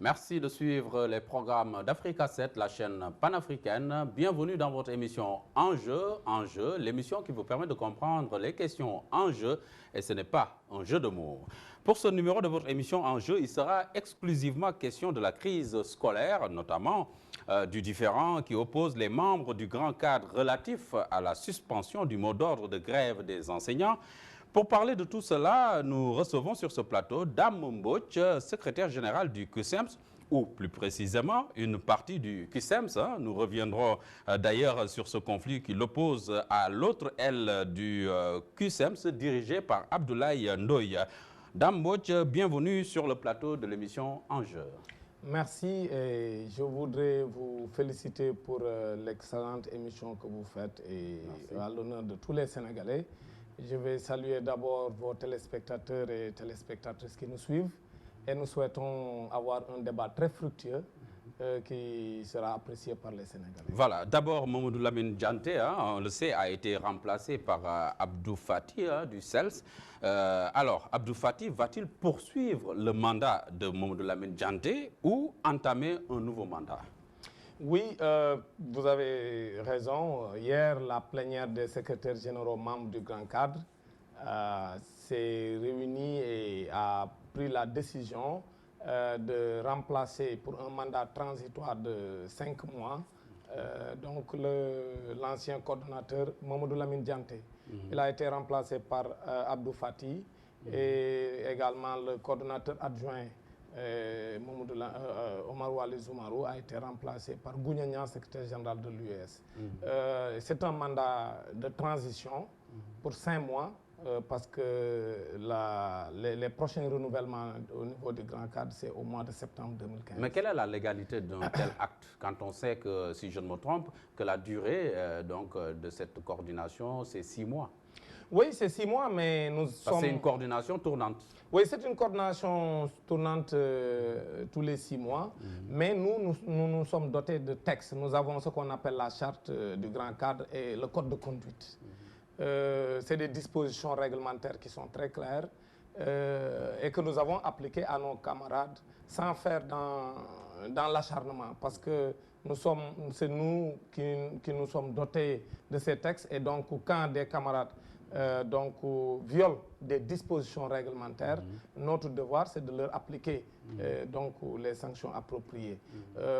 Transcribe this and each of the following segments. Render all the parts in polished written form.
Merci de suivre les programmes d'Africa 7, la chaîne panafricaine. Bienvenue dans votre émission Enjeu, l'émission qui vous permet de comprendre les questions en jeu, et ce n'est pas un jeu de mots. Pour ce numéro de votre émission Enjeu, il sera exclusivement question de la crise scolaire, notamment du différend qui oppose les membres du grand cadre relatif à la suspension du mot d'ordre de grève des enseignants. Pour parler de tout cela, nous recevons sur ce plateau Dame Mbodj, secrétaire générale du CUSEMS, ou plus précisément une partie du CUSEMS. Nous reviendrons d'ailleurs sur ce conflit qui l'oppose à l'autre aile du CUSEMS, dirigé par Abdoulaye Ndoye. Dame Mbodj, bienvenue sur le plateau de l'émission Enjeu. Merci et je voudrais vous féliciter pour l'excellente émission que vous faites et à l'honneur de tous les Sénégalais. Je vais saluer d'abord vos téléspectateurs et téléspectatrices qui nous suivent et nous souhaitons avoir un débat très fructueux qui sera apprécié par les Sénégalais. Voilà, d'abord Mamadou Lamine Dianté, on le sait, a été remplacé par Abdou Fati du CELS. Alors, Abdou Fati va-t-il poursuivre le mandat de Mamadou Lamine Dianté ou entamer un nouveau mandat? Oui, vous avez raison. Hier, la plénière des secrétaires généraux membres du Grand Cadre s'est réunie et a pris la décision de remplacer pour un mandat transitoire de 5 mois donc l'ancien coordonnateur Mamadou Lamine Dianté. Il a été remplacé par Abdou Fati et également le coordonnateur adjoint Omar Wali Zoumarou a été remplacé par Gougnagnan, secrétaire général de l'UES. C'est un mandat de transition pour 5 mois parce que les prochains renouvellements au niveau du Grand Cadre, c'est au mois de septembre 2015. Mais quelle est la légalité d'un tel acte quand on sait que, si je ne me trompe, que la durée de cette coordination, c'est 6 mois? Oui, c'est 6 mois, mais nous sommes... C'est une coordination tournante. Oui, c'est une coordination tournante tous les 6 mois, mais nous sommes dotés de textes. Nous avons ce qu'on appelle la charte du Grand Cadre et le code de conduite. C'est des dispositions réglementaires qui sont très claires et que nous avons appliquées à nos camarades sans faire dans l'acharnement, parce que c'est nous qui nous sommes dotés de ces textes, et donc quand des camarades violent des dispositions réglementaires, notre devoir c'est de leur appliquer les sanctions appropriées.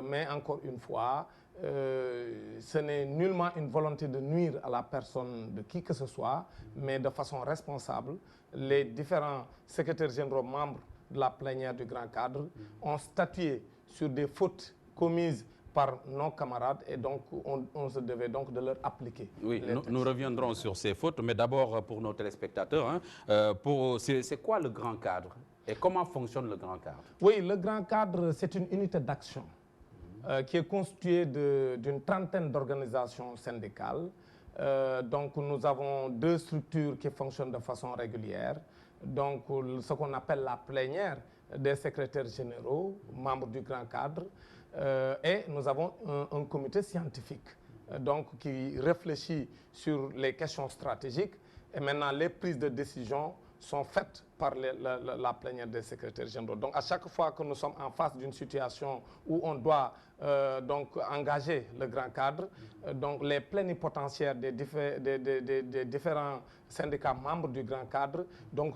Mais encore une fois, ce n'est nullement une volonté de nuire à la personne de qui que ce soit, mais de façon responsable. Les différents secrétaires généraux membres de la plénière du Grand Cadre ont statué sur des fautes commises par nos camarades, et donc on se devait donc de leur appliquer. Oui, nous reviendrons sur ces fautes, mais d'abord pour nos téléspectateurs, c'est quoi le Grand Cadre et comment fonctionne le Grand Cadre? Oui, le Grand Cadre, c'est une unité d'action qui est constituée d'une trentaine d'organisations syndicales. Donc nous avons 2 structures qui fonctionnent de façon régulière. Donc ce qu'on appelle la plénière des secrétaires généraux, membres du Grand Cadre, et nous avons un comité scientifique qui réfléchit sur les questions stratégiques, et maintenant les prises de décision sont faites par la plénière des secrétaires généraux. Donc à chaque fois que nous sommes en face d'une situation où on doit engager le Grand Cadre, donc les plénipotentiaires des différents syndicats membres du Grand Cadre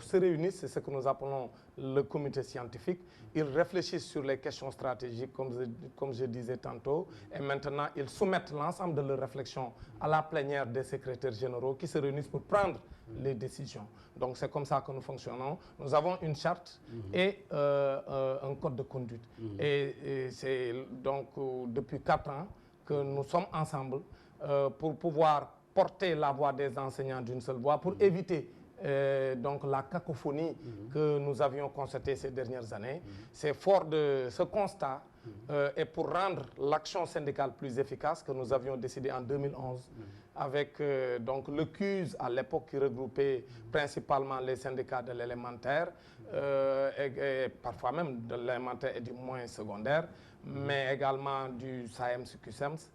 se réunissent, c'est ce que nous appelons le comité scientifique. Ils réfléchissent sur les questions stratégiques, comme je disais tantôt, et maintenant ils soumettent l'ensemble de leurs réflexions à la plénière des secrétaires généraux qui se réunissent pour prendre les décisions. Donc c'est comme ça que nous fonctionnons. Nous avons une charte et un code de conduite. Et c'est donc depuis 4 ans que nous sommes ensemble pour pouvoir porter la voix des enseignants d'une seule voix, pour éviter la cacophonie que nous avions constatée ces dernières années. C'est fort de ce constat et pour rendre l'action syndicale plus efficace que nous avions décidé en 2011 avec le CUS à l'époque qui regroupait principalement les syndicats de l'élémentaire et parfois même de l'élémentaire et du moyen secondaire, mais également du SAEMS-CUSEMS,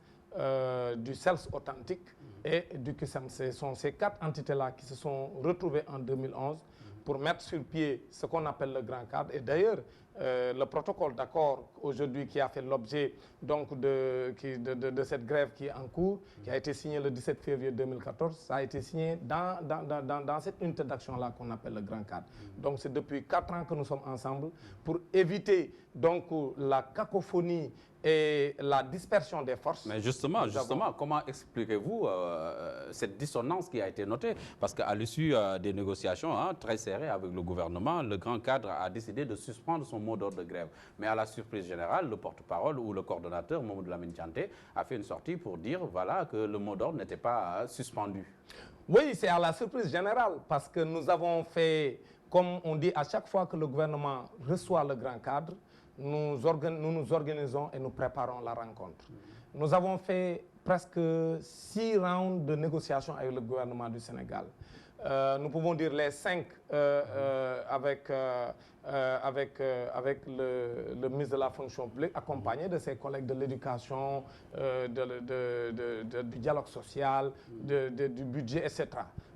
du CELS authentique et du CUSEMS. Ce sont ces 4 entités-là qui se sont retrouvées en 2011 pour mettre sur pied ce qu'on appelle le Grand Cadre. Et d'ailleurs, le protocole d'accord aujourd'hui qui a fait l'objet donc de cette grève qui est en cours, qui a été signé le 17 février 2014, ça a été signé dans cette unité d'action-là qu'on appelle le Grand Cadre. Donc c'est depuis 4 ans que nous sommes ensemble pour éviter donc la cacophonie et la dispersion des forces. Mais justement, comment expliquez-vous cette dissonance qui a été notée? Parce qu'à l'issue des négociations très serrées avec le gouvernement, le Grand Cadre a décidé de suspendre son mot d'ordre de grève. Mais à la surprise générale, le porte-parole ou le coordonnateur, Mamadou Lamine Dianté, a fait une sortie pour dire voilà, que le mot d'ordre n'était pas suspendu. Oui, c'est à la surprise générale, parce que nous avons fait, comme on dit à chaque fois que le gouvernement reçoit le Grand Cadre, nous nous organisons et nous préparons la rencontre. Nous avons fait presque 6 rounds de négociations avec le gouvernement du Sénégal. Nous pouvons dire les 5 avec le ministre de la fonction publique, accompagné de ses collègues de l'éducation, du dialogue social, du budget, etc.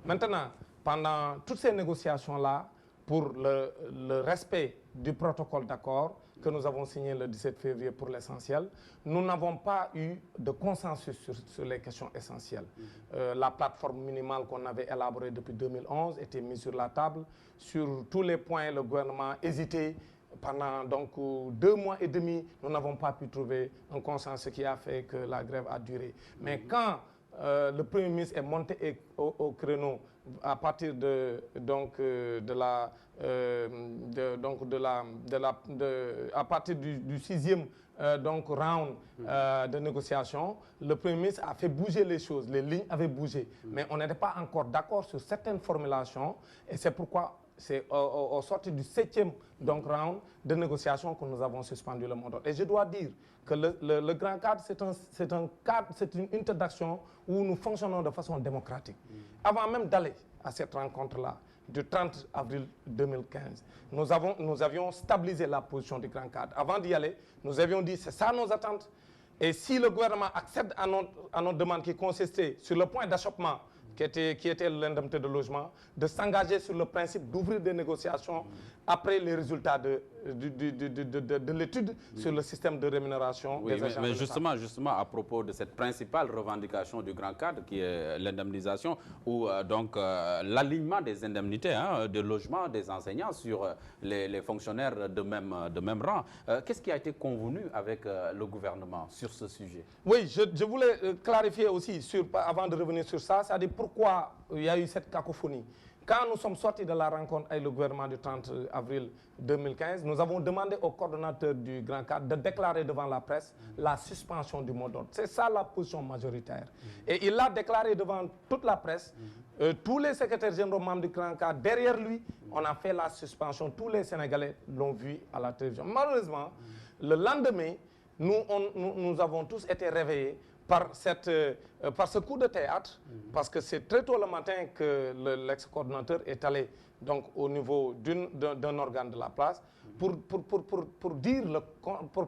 Maintenant, pendant toutes ces négociations-là, pour le respect du protocole d'accord que nous avons signé le 17 février pour l'essentiel, nous n'avons pas eu de consensus sur les questions essentielles. La plateforme minimale qu'on avait élaborée depuis 2011 était mise sur la table. Sur tous les points, le gouvernement hésitait. Pendant donc 2 mois et demi, nous n'avons pas pu trouver un consensus, ce qui a fait que la grève a duré. Mais quand le Premier ministre est monté au créneau à partir à partir du 6e round de négociation, le Premier ministre a fait bouger les choses, les lignes avaient bougé, mais on n'était pas encore d'accord sur certaines formulations, et c'est pourquoi c'est au sortir du 7e round de négociation que nous avons suspendu le mot d'ordre. Et je dois dire que le Grand Cadre, c'est une unité d'action où nous fonctionnons de façon démocratique. Avant même d'aller à cette rencontre-là, du 30 avril 2015, nous avions stabilisé la position du Grand Cadre. Avant d'y aller, nous avions dit c'est ça nos attentes. Et si le gouvernement accède à notre demande qui consistait sur le point d'achoppement, qui était l'indemnité de logement, de s'engager sur le principe d'ouvrir des négociations après les résultats de l'étude sur le système de rémunération des agents. Mais justement, à propos de cette principale revendication du Grand Cadre, qui est l'indemnisation, ou l'alignement des indemnités de logement des enseignants sur les fonctionnaires de même rang, qu'est-ce qui a été convenu avec le gouvernement sur ce sujet? Oui, je voulais clarifier aussi, avant de revenir sur ça, c'est-à-dire pourquoi il y a eu cette cacophonie. Quand nous sommes sortis de la rencontre avec le gouvernement du 30 avril 2015, nous avons demandé au coordonnateur du Grand Cadre de déclarer devant la presse la suspension du mot d'ordre. C'est ça la position majoritaire. Et il l'a déclaré devant toute la presse. Tous les secrétaires généraux membres du Grand Cadre, derrière lui, on a fait la suspension. Tous les Sénégalais l'ont vu à la télévision. Malheureusement, le lendemain, nous avons tous été réveillés par ce coup de théâtre, parce que c'est très tôt le matin que l'ex-coordonnateur est allé donc, au niveau d'un organe de la place pour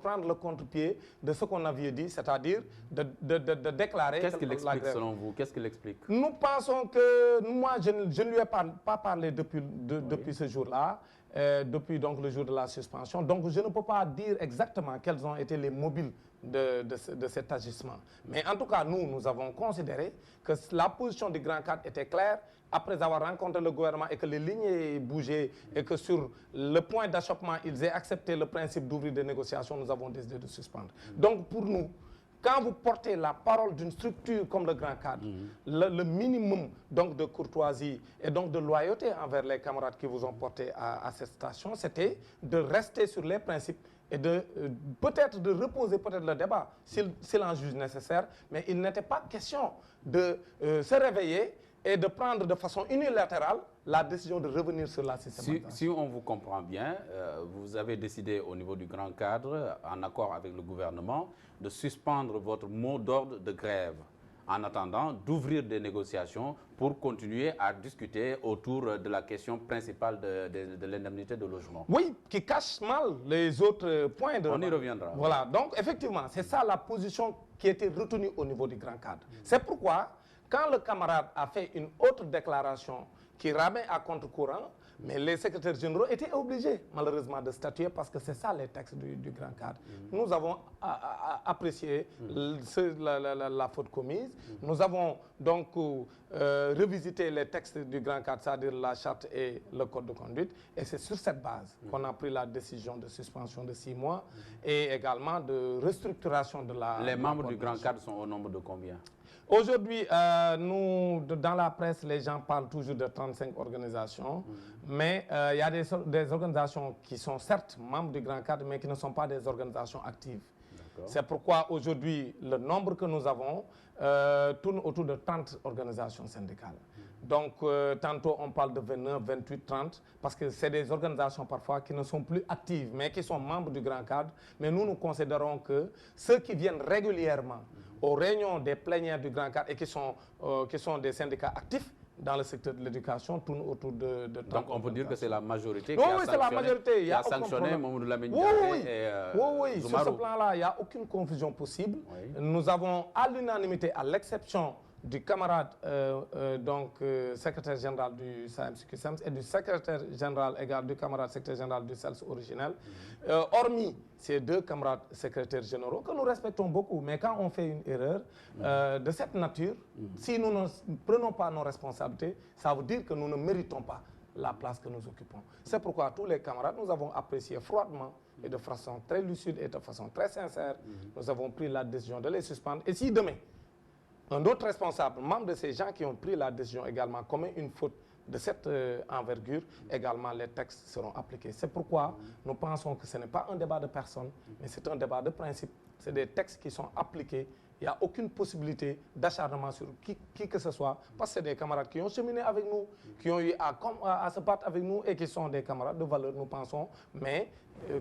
prendre le contre-pied de ce qu'on avait dit, c'est-à-dire de déclarer... Qu'est-ce qu'il explique selon vous? Qu'est-ce qu'il explique? Nous pensons que... Moi, je ne lui ai pas parlé depuis ce jour-là. Depuis donc le jour de la suspension. Donc je ne peux pas dire exactement quels ont été les mobiles de cet agissement. Mais en tout cas, nous avons considéré que la position du Grand Cadre était claire après avoir rencontré le gouvernement et que les lignes aient bougé et que sur le point d'achoppement, ils aient accepté le principe d'ouvrir des négociations, nous avons décidé de suspendre. Donc pour nous, quand vous portez la parole d'une structure comme le Grand Cadre, le minimum donc, de courtoisie et donc de loyauté envers les camarades qui vous ont porté à cette station, c'était de rester sur les principes et peut-être de reposer peut-être le débat s'il en juge nécessaire, mais il n'était pas question de se réveiller et de prendre de façon unilatérale la décision de revenir sur la systématisation. Si on vous comprend bien, vous avez décidé au niveau du Grand Cadre, en accord avec le gouvernement, de suspendre votre mot d'ordre de grève en attendant d'ouvrir des négociations pour continuer à discuter autour de la question principale de l'indemnité de logement. Oui, qui cache mal les autres points de... On y reviendra. Voilà, donc effectivement, c'est ça la position qui a été retenue au niveau du Grand Cadre. C'est pourquoi, quand le camarade a fait une autre déclaration qui ramène à contre-courant, Mais les secrétaires généraux étaient obligés, malheureusement, de statuer parce que c'est ça les textes du grand cadre. Nous avons apprécié la faute commise. Nous avons donc revisité les textes du grand cadre, c'est-à-dire la charte et le code de conduite. Et c'est sur cette base qu'on a pris la décision de suspension de 6 mois et également de restructuration de la... Les membres du grand cadre sont au nombre de combien? Aujourd'hui, dans la presse, les gens parlent toujours de 35 organisations, mais il y a des organisations qui sont certes membres du grand cadre, mais qui ne sont pas des organisations actives. C'est pourquoi aujourd'hui, le nombre que nous avons tourne autour de 30 organisations syndicales. Donc, tantôt on parle de 29, 28, 30, parce que c'est des organisations parfois qui ne sont plus actives, mais qui sont membres du grand cadre. Mais nous considérons que ceux qui viennent régulièrement aux réunions des plénières du grand cadre et qui sont des syndicats actifs dans le secteur de l'éducation tournent autour de 30. Donc on peut dire que c'est la majorité qui a sanctionné Mamadou Lamine Diaté et oui, sur ce plan-là, il n'y a aucune confusion possible. Nous avons à l'unanimité, à l'exception du camarade secrétaire général du SAEMS et du secrétaire général également du camarade secrétaire général du CELS originel, hormis ces 2 camarades secrétaires généraux que nous respectons beaucoup, mais quand on fait une erreur de cette nature, si nous ne prenons pas nos responsabilités, ça veut dire que nous ne méritons pas la place que nous occupons. C'est pourquoi tous les camarades, nous avons apprécié froidement et de façon très lucide et de façon très sincère, nous avons pris la décision de les suspendre. Et si demain, un autre responsable, membre de ces gens qui ont pris la décision également, commet une faute de cette envergure, également les textes seront appliqués. C'est pourquoi nous pensons que ce n'est pas un débat de personne, mais c'est un débat de principe. C'est des textes qui sont appliqués. Il n'y a aucune possibilité d'acharnement sur qui que ce soit, parce que c'est des camarades qui ont cheminé avec nous, qui ont eu à se battre avec nous et qui sont des camarades de valeur, nous pensons. Mais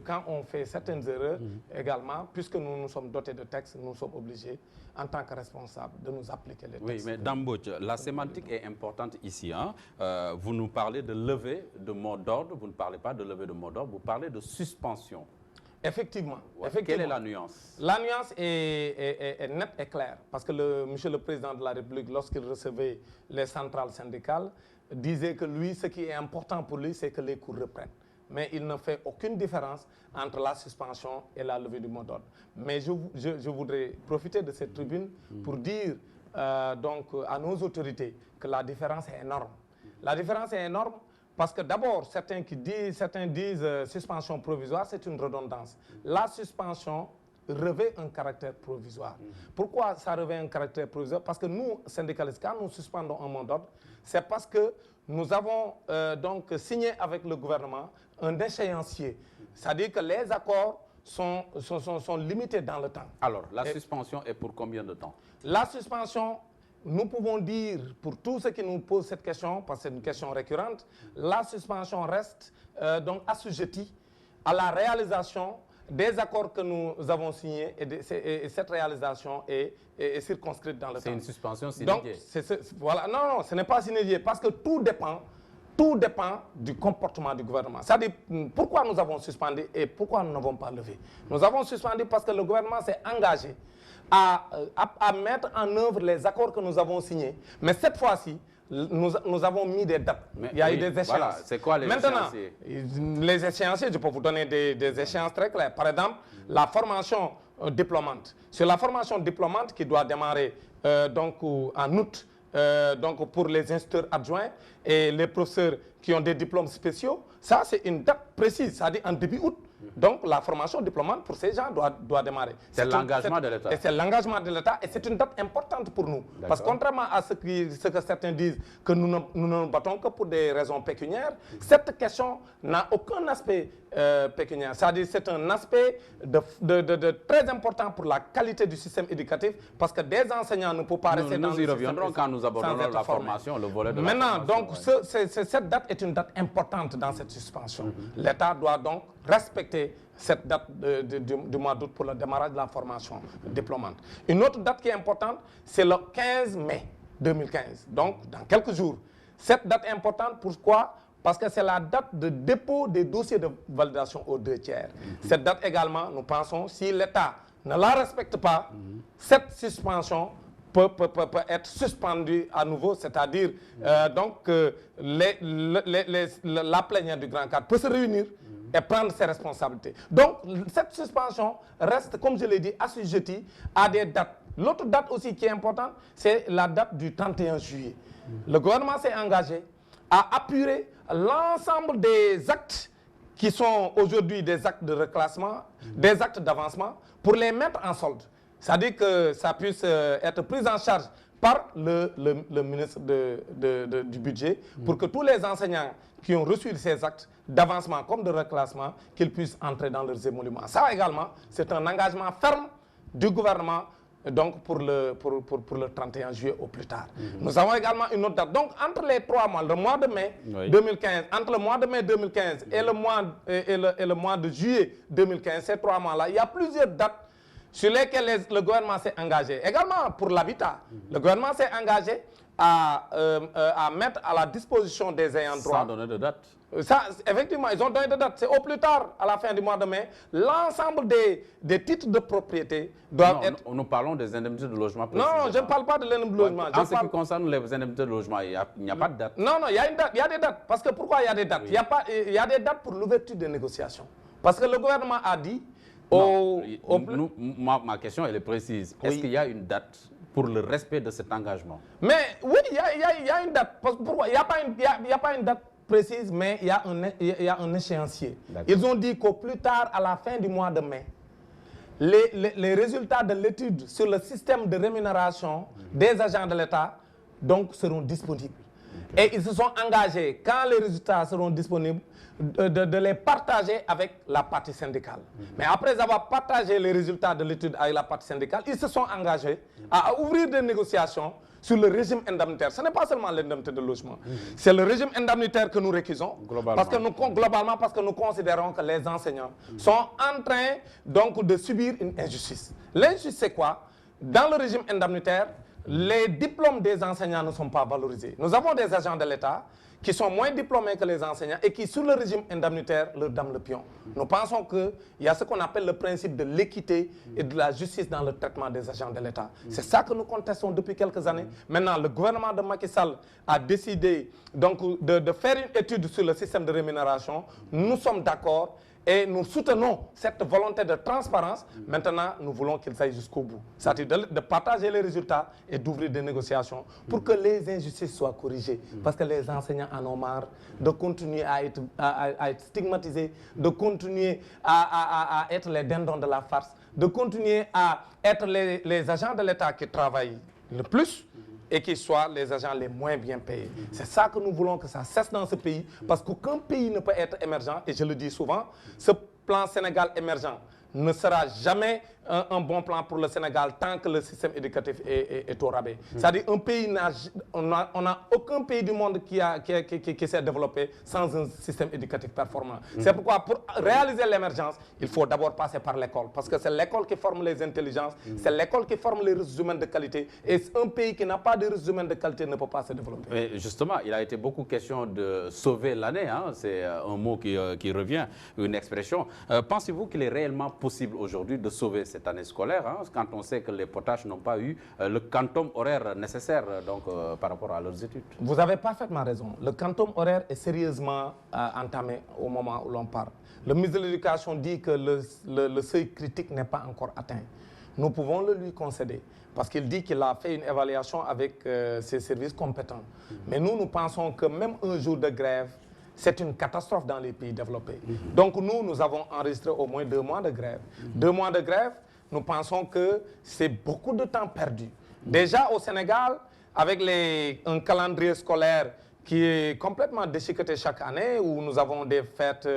quand on fait certaines erreurs également, puisque nous sommes dotés de textes, nous sommes obligés, en tant que responsables, de nous appliquer les textes. Oui, mais Dambodj, la sémantique est importante ici. Hein. Vous nous parlez de levée de mot d'ordre, vous ne parlez pas de levée de mot d'ordre, vous parlez de suspension. Effectivement. Quelle est la nuance? La nuance est nette et claire, parce que monsieur le Président de la République, lorsqu'il recevait les centrales syndicales, disait que lui, ce qui est important pour lui, c'est que les cours reprennent. Mais il ne fait aucune différence entre la suspension et la levée du mot d'ordre. Mais je voudrais profiter de cette tribune pour dire donc à nos autorités que la différence est énorme. La différence est énorme parce que d'abord, certains disent suspension provisoire, c'est une redondance. La suspension revêt un caractère provisoire. Pourquoi ça revêt un caractère provisoire? Parce que nous, syndicalistes, quand nous suspendons un mot d'ordre, c'est parce que nous avons donc signé avec le gouvernement un échéancier. C'est-à-dire que les accords sont limités dans le temps. Alors, la suspension est pour combien de temps? La suspension, nous pouvons dire, pour tous ceux qui nous posent cette question, parce que c'est une question récurrente, la suspension reste donc assujettie à la réalisation des accords que nous avons signés et cette réalisation est circonscrite dans le temps. C'est une suspension synédiée. Donc, voilà, non, ce n'est pas synédié, parce que tout dépend du comportement du gouvernement. C'est-à-dire, pourquoi nous avons suspendu et pourquoi nous n'avons pas levé? Nous avons suspendu parce que le gouvernement s'est engagé à mettre en œuvre les accords que nous avons signés. Mais cette fois-ci, nous avons mis des dates. Il y a eu des échéances. Voilà. C'est quoi les échéanciers? Maintenant, les échéanciers, je peux vous donner des échéances très claires. Par exemple, la formation diplômante. C'est la formation diplômante qui doit démarrer donc en août. Donc pour les instituteurs adjoints et les professeurs qui ont des diplômes spéciaux, ça c'est une date précise, c'est-à-dire en début août. Donc la formation diplômante pour ces gens doit démarrer. C'est l'engagement de l'État. Et c'est l'engagement de l'État et c'est une date importante pour nous. Parce que contrairement à ce que certains disent, que nous ne nous battons que pour des raisons pécuniaires, cette question n'a aucun aspect pécuniaire. C'est-à-dire c'est un aspect très important pour la qualité du système éducatif parce que des enseignants ne peuvent pas rester dans le système. Nous y reviendrons quand nous abordons la formation, le volet de la formation. Maintenant, donc cette date est une date importante dans cette suspension. L'État doit donc respecter cette date du mois d'août pour le démarrage de la formation diplômante. Une autre date qui est importante, c'est le 15 mai 2015, donc dans quelques jours. Cette date est importante, pourquoi? Parce que c'est la date de dépôt des dossiers de validation aux 2 tiers. Cette date également, nous pensons, si l'État ne la respecte pas, cette suspension peut être suspendu à nouveau, c'est-à-dire donc la plénière du Grand Cadre peut se réunir et prendre ses responsabilités. Donc, cette suspension reste, comme je l'ai dit, assujettie à des dates. L'autre date aussi qui est importante, c'est la date du 31 juillet. Le gouvernement s'est engagé à apurer l'ensemble des actes qui sont aujourd'hui des actes de reclassement, des actes d'avancement, pour les mettre en solde. C'est-à-dire que ça puisse être pris en charge par le ministre du budget pour que tous les enseignants qui ont reçu ces actes d'avancement comme de reclassement, qu'ils puissent entrer dans leurs émoluments. Ça également, c'est un engagement ferme du gouvernement donc pour le 31 juillet au plus tard. Nous avons également une autre date. Donc entre les 3 mois, le mois de mai 2015, entre le mois de mai 2015 et le mois de juillet 2015, ces 3 mois-là, il y a plusieurs dates sur lesquelles le gouvernement s'est engagé. Également pour l'habitat, le gouvernement s'est engagé à mettre à la disposition des ayants droit. Sans donner de date. Ça, effectivement, ils ont donné de date. C'est au plus tard, à la fin du mois de mai, l'ensemble des titres de propriété doivent être... Nous parlons des indemnités de logement. Non, je ne parle pas de l'indemnité de logement. En ce qui concerne les indemnités de logement, il n'y a pas de date. Non, il y a une date, il y a des dates. Parce que pourquoi il y a des dates? Il y a des dates pour l'ouverture des négociations. Parce que le gouvernement a dit... Ma question, elle est précise. Est-ce qu'il y a une date pour le respect de cet engagement? Mais oui, il y a une date. Pourquoi? Il n'y a pas une date précise, mais il y a un échéancier. Ils ont dit qu'au plus tard, à la fin du mois de mai, les résultats de l'étude sur le système de rémunération des agents de l'État donc seront disponibles. Et ils se sont engagés, quand les résultats seront disponibles, de les partager avec la partie syndicale. Mais après avoir partagé les résultats de l'étude avec la partie syndicale, ils se sont engagés à ouvrir des négociations sur le régime indemnitaire. Ce n'est pas seulement l'indemnité de logement. C'est le régime indemnitaire que nous récusons. Globalement, parce que nous considérons que les enseignants sont en train donc de subir une injustice. L'injustice, c'est quoi? Dans le régime indemnitaire, les diplômes des enseignants ne sont pas valorisés. Nous avons des agents de l'État qui sont moins diplômés que les enseignants et qui, sur le régime indemnitaire, leur donnent le pion. Nous pensons qu'il y a ce qu'on appelle le principe de l'équité et de la justice dans le traitement des agents de l'État. C'est ça que nous contestons depuis quelques années. Maintenant, le gouvernement de Macky Sall a décidé donc, de faire une étude sur le système de rémunération. Nous sommes d'accord. Et nous soutenons cette volonté de transparence. Maintenant, nous voulons qu'il aille jusqu'au bout. C'est-à-dire de partager les résultats et d'ouvrir des négociations pour que les injustices soient corrigées. Parce que les enseignants en ont marre de continuer à être stigmatisés, de continuer à être les dindons de la farce, de continuer à être les agents de l'État qui travaillent le plus et qui soient les agents les moins bien payés. C'est ça que nous voulons que ça cesse dans ce pays, parce qu'aucun pays ne peut être émergent, et je le dis souvent, ce plan Sénégal émergent ne sera jamais un bon plan pour le Sénégal tant que le système éducatif est au rabais. C'est-à-dire on n'a aucun pays du monde qui s'est développé sans un système éducatif performant. C'est pourquoi pour réaliser l'émergence, il faut d'abord passer par l'école, parce que c'est l'école qui forme les intelligences, c'est l'école qui forme les ressources humaines de qualité, et un pays qui n'a pas de ressources humaines de qualité ne peut pas se développer. Mais justement, il a été beaucoup question de sauver l'année, hein? C'est un mot qui revient, une expression. Pensez-vous qu'il est réellement possible aujourd'hui de sauver cette année scolaire, hein, quand on sait que les potaches n'ont pas eu le quantum horaire nécessaire donc, par rapport à leurs études? Vous avez parfaitement raison. Le quantum horaire est sérieusement entamé au moment où l'on parle. Le ministre de l'Éducation dit que le seuil critique n'est pas encore atteint. Nous pouvons le lui concéder, parce qu'il dit qu'il a fait une évaluation avec ses services compétents. Mais nous pensons que même un jour de grève, c'est une catastrophe dans les pays développés. Donc nous avons enregistré au moins 2 mois de grève. 2 mois de grève, nous pensons que c'est beaucoup de temps perdu. Déjà au Sénégal, avec un calendrier scolaire qui est complètement déchiqueté chaque année, où nous avons des fêtes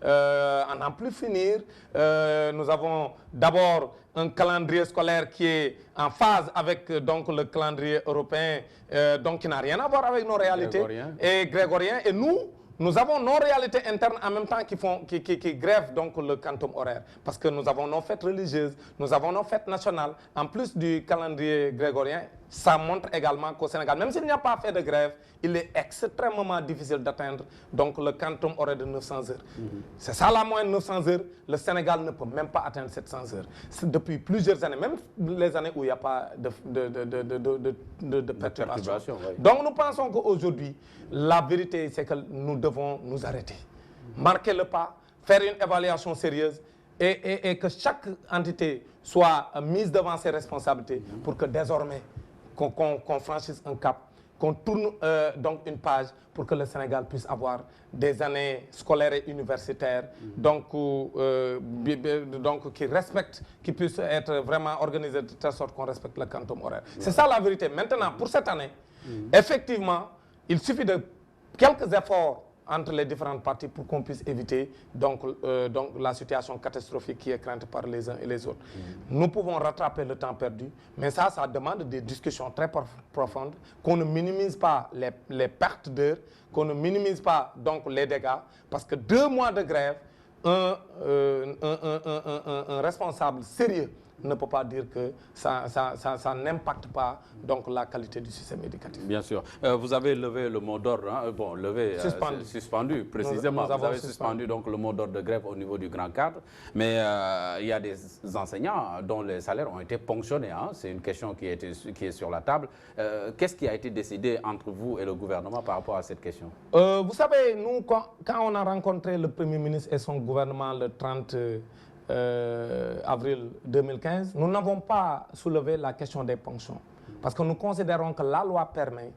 à n'en plus finir. Nous avons d'abord un calendrier scolaire qui est en phase avec donc, le calendrier européen, donc qui n'a rien à voir avec nos réalités. Et grégorien. Et nous nous avons nos réalités internes en même temps qui grèvent donc le quantum horaire. Parce que nous avons nos fêtes religieuses, nous avons nos fêtes nationales. En plus du calendrier grégorien, ça montre également qu'au Sénégal, même s'il n'y a pas fait de grève, il est extrêmement difficile d'atteindre donc le quantum horaire de 900 heures. C'est ça la moyenne, 900 heures. Le Sénégal ne peut même pas atteindre 700 heures. Depuis plusieurs années, même les années où il n'y a pas de perturbation. Oui. Donc nous pensons qu'aujourd'hui, la vérité, c'est que nous devons nous arrêter. Marquer le pas, faire une évaluation sérieuse et que chaque entité soit mise devant ses responsabilités pour que désormais, qu'on franchisse un cap, qu'on tourne donc une page pour que le Sénégal puisse avoir des années scolaires et universitaires donc qui respectent, qui puissent être vraiment organisées de telle sorte qu'on respecte le quantum horaire. C'est ça la vérité. Maintenant, pour cette année, effectivement, il suffit de quelques efforts entre les différentes parties pour qu'on puisse éviter donc la situation catastrophique qui est crainte par les uns et les autres. Nous pouvons rattraper le temps perdu, mais ça demande des discussions très profondes, qu'on ne minimise pas les pertes d'heures, qu'on ne minimise pas donc les dégâts, parce que 2 mois de grève, un responsable sérieux ne peut pas dire que ça n'impacte pas donc la qualité du système éducatif. Bien sûr. Vous avez levé le mot d'ordre, hein? Bon, levé, suspendu précisément. Vous avez suspendu donc le mot d'ordre de grève au niveau du grand cadre. Mais il y a des enseignants dont les salaires ont été ponctionnés. Hein? C'est une question qui est sur la table. Qu'est-ce qui a été décidé entre vous et le gouvernement par rapport à cette question? Vous savez, nous, quand on a rencontré le Premier ministre et son gouvernement le 30 avril 2015, nous n'avons pas soulevé la question des ponctions. Parce que nous considérons que la loi permet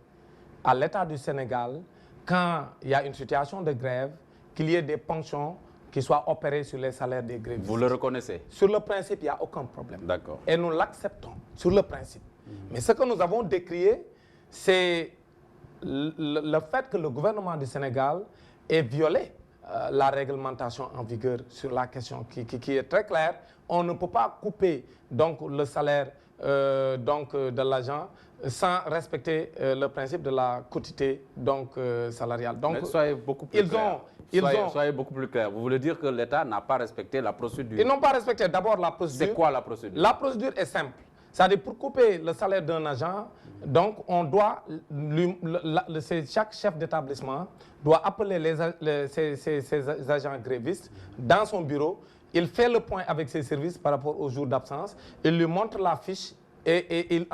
à l'État du Sénégal, quand il y a une situation de grève, qu'il y ait des ponctions qui soient opérées sur les salaires des grévistes. Vous le reconnaissez? Sur le principe, il n'y a aucun problème. D'accord. Et nous l'acceptons, sur le principe. Mais ce que nous avons décrié, c'est le fait que le gouvernement du Sénégal ait violé la réglementation en vigueur sur la question qui est très claire. On ne peut pas couper donc, le salaire de l'agent sans respecter le principe de la quotité donc, salariale. Donc, mais soyez beaucoup plus clair. Soyez beaucoup plus clair. Vous voulez dire que l'État n'a pas respecté la procédure? Ils n'ont pas respecté d'abord la procédure. C'est quoi la procédure? La procédure est simple. C'est-à-dire pour couper le salaire d'un agent, donc on doit, chaque chef d'établissement doit appeler ses agents grévistes dans son bureau. Il fait le point avec ses services par rapport au jour d'absence. Il lui montre la fiche et il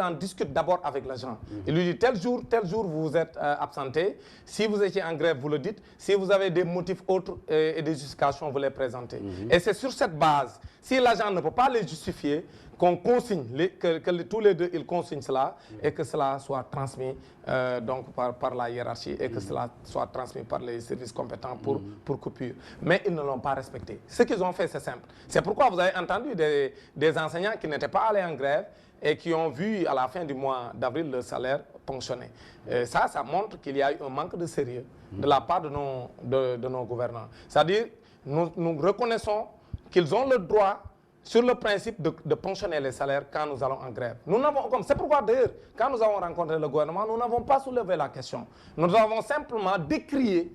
en discute d'abord avec l'agent. Il lui dit tel jour, vous vous êtes absenté. Si vous étiez en grève, vous le dites. Si vous avez des motifs autres et des justifications, vous les présentez. Et c'est sur cette base, si l'agent ne peut pas les justifier, qu'on consigne, que tous les deux ils consignent cela et que cela soit transmis donc par la hiérarchie et que cela soit transmis par les services compétents pour coupure. Mais ils ne l'ont pas respecté. Ce qu'ils ont fait, c'est simple. C'est pourquoi vous avez entendu des enseignants qui n'étaient pas allés en grève et qui ont vu à la fin du mois d'avril le salaire ponctionné. Ça montre qu'il y a eu un manque de sérieux de la part de nos gouvernants. C'est-à-dire, nous reconnaissons qu'ils ont le droit sur le principe de ponctionner les salaires quand nous allons en grève. C'est pourquoi d'ailleurs, quand nous avons rencontré le gouvernement, nous n'avons pas soulevé la question. Nous avons simplement décrié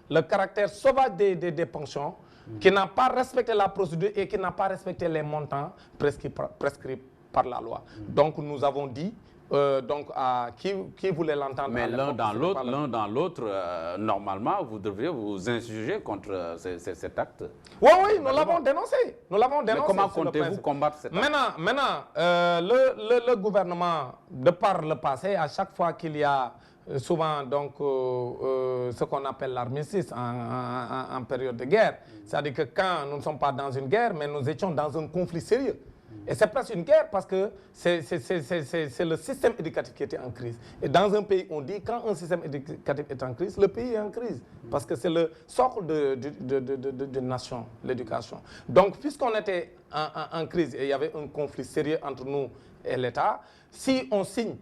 le caractère sauvage des ponctions, qui n'a pas respecté la procédure et qui n'a pas respecté les montants prescrits par la loi. Donc nous avons dit donc à qui voulait l'entendre. Mais l'un dans l'autre, normalement, vous devriez vous insurger contre cet acte. Oui, nous l'avons dénoncé. Nous l'avons dénoncé. Mais comment comptez-vous combattre cet acte? Maintenant, le gouvernement, de par le passé, à chaque fois qu'il y a souvent donc ce qu'on appelle l'armistice en période de guerre, c'est-à-dire que quand nous ne sommes pas dans une guerre, mais nous étions dans un conflit sérieux. Et c'est presque une guerre parce que c'est le système éducatif qui était en crise. Et dans un pays, on dit quand un système éducatif est en crise, le pays est en crise. Parce que c'est le socle d'une nation, l'éducation. Donc, puisqu'on était en crise et il y avait un conflit sérieux entre nous et l'État, si on signe,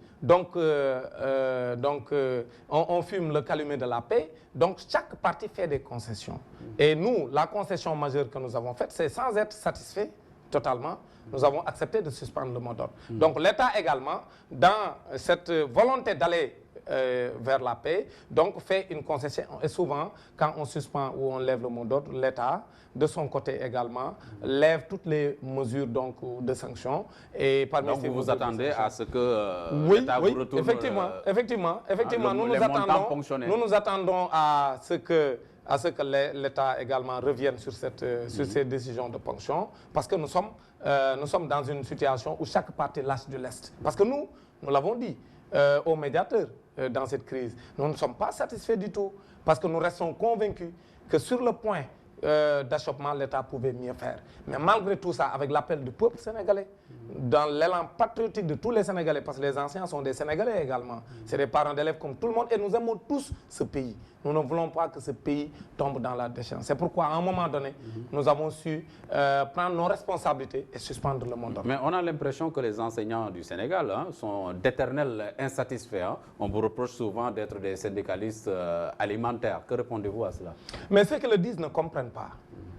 on fume le calumet de la paix, donc chaque partie fait des concessions. Et nous, la concession majeure que nous avons faite, c'est sans être satisfait totalement, nous avons accepté de suspendre le mot d'ordre. Donc l'État également, dans cette volonté d'aller vers la paix, donc fait une concession. Et souvent, quand on suspend ou on lève le mot d'ordre, l'État, de son côté également, lève toutes les mesures donc, de sanctions. Et parmi donc ces vous vous attendez à ce que oui, l'État oui, vous retourne effectivement, nous nous attendons à ce que l'État également revienne sur ces décisions de ponction, parce que nous sommes dans une situation où chaque partie lâche de l'Est. Parce que nous l'avons dit aux médiateurs dans cette crise, nous ne sommes pas satisfaits du tout, parce que nous restons convaincus que sur le point d'achoppement, l'État pouvait mieux faire. Mais malgré tout ça, avec l'appel du peuple sénégalais, dans l'élan patriotique de tous les Sénégalais, parce que les anciens sont des Sénégalais également, c'est des parents d'élèves comme tout le monde, et nous aimons tous ce pays. Nous ne voulons pas que ce pays tombe dans la déchéance. C'est pourquoi, à un moment donné, nous avons su prendre nos responsabilités et suspendre le monde. Mais on a l'impression que les enseignants du Sénégal sont d'éternels insatisfaits. On vous reproche souvent d'être des syndicalistes alimentaires. Que répondez-vous à cela? Mais ceux qui le disent ne comprennent pas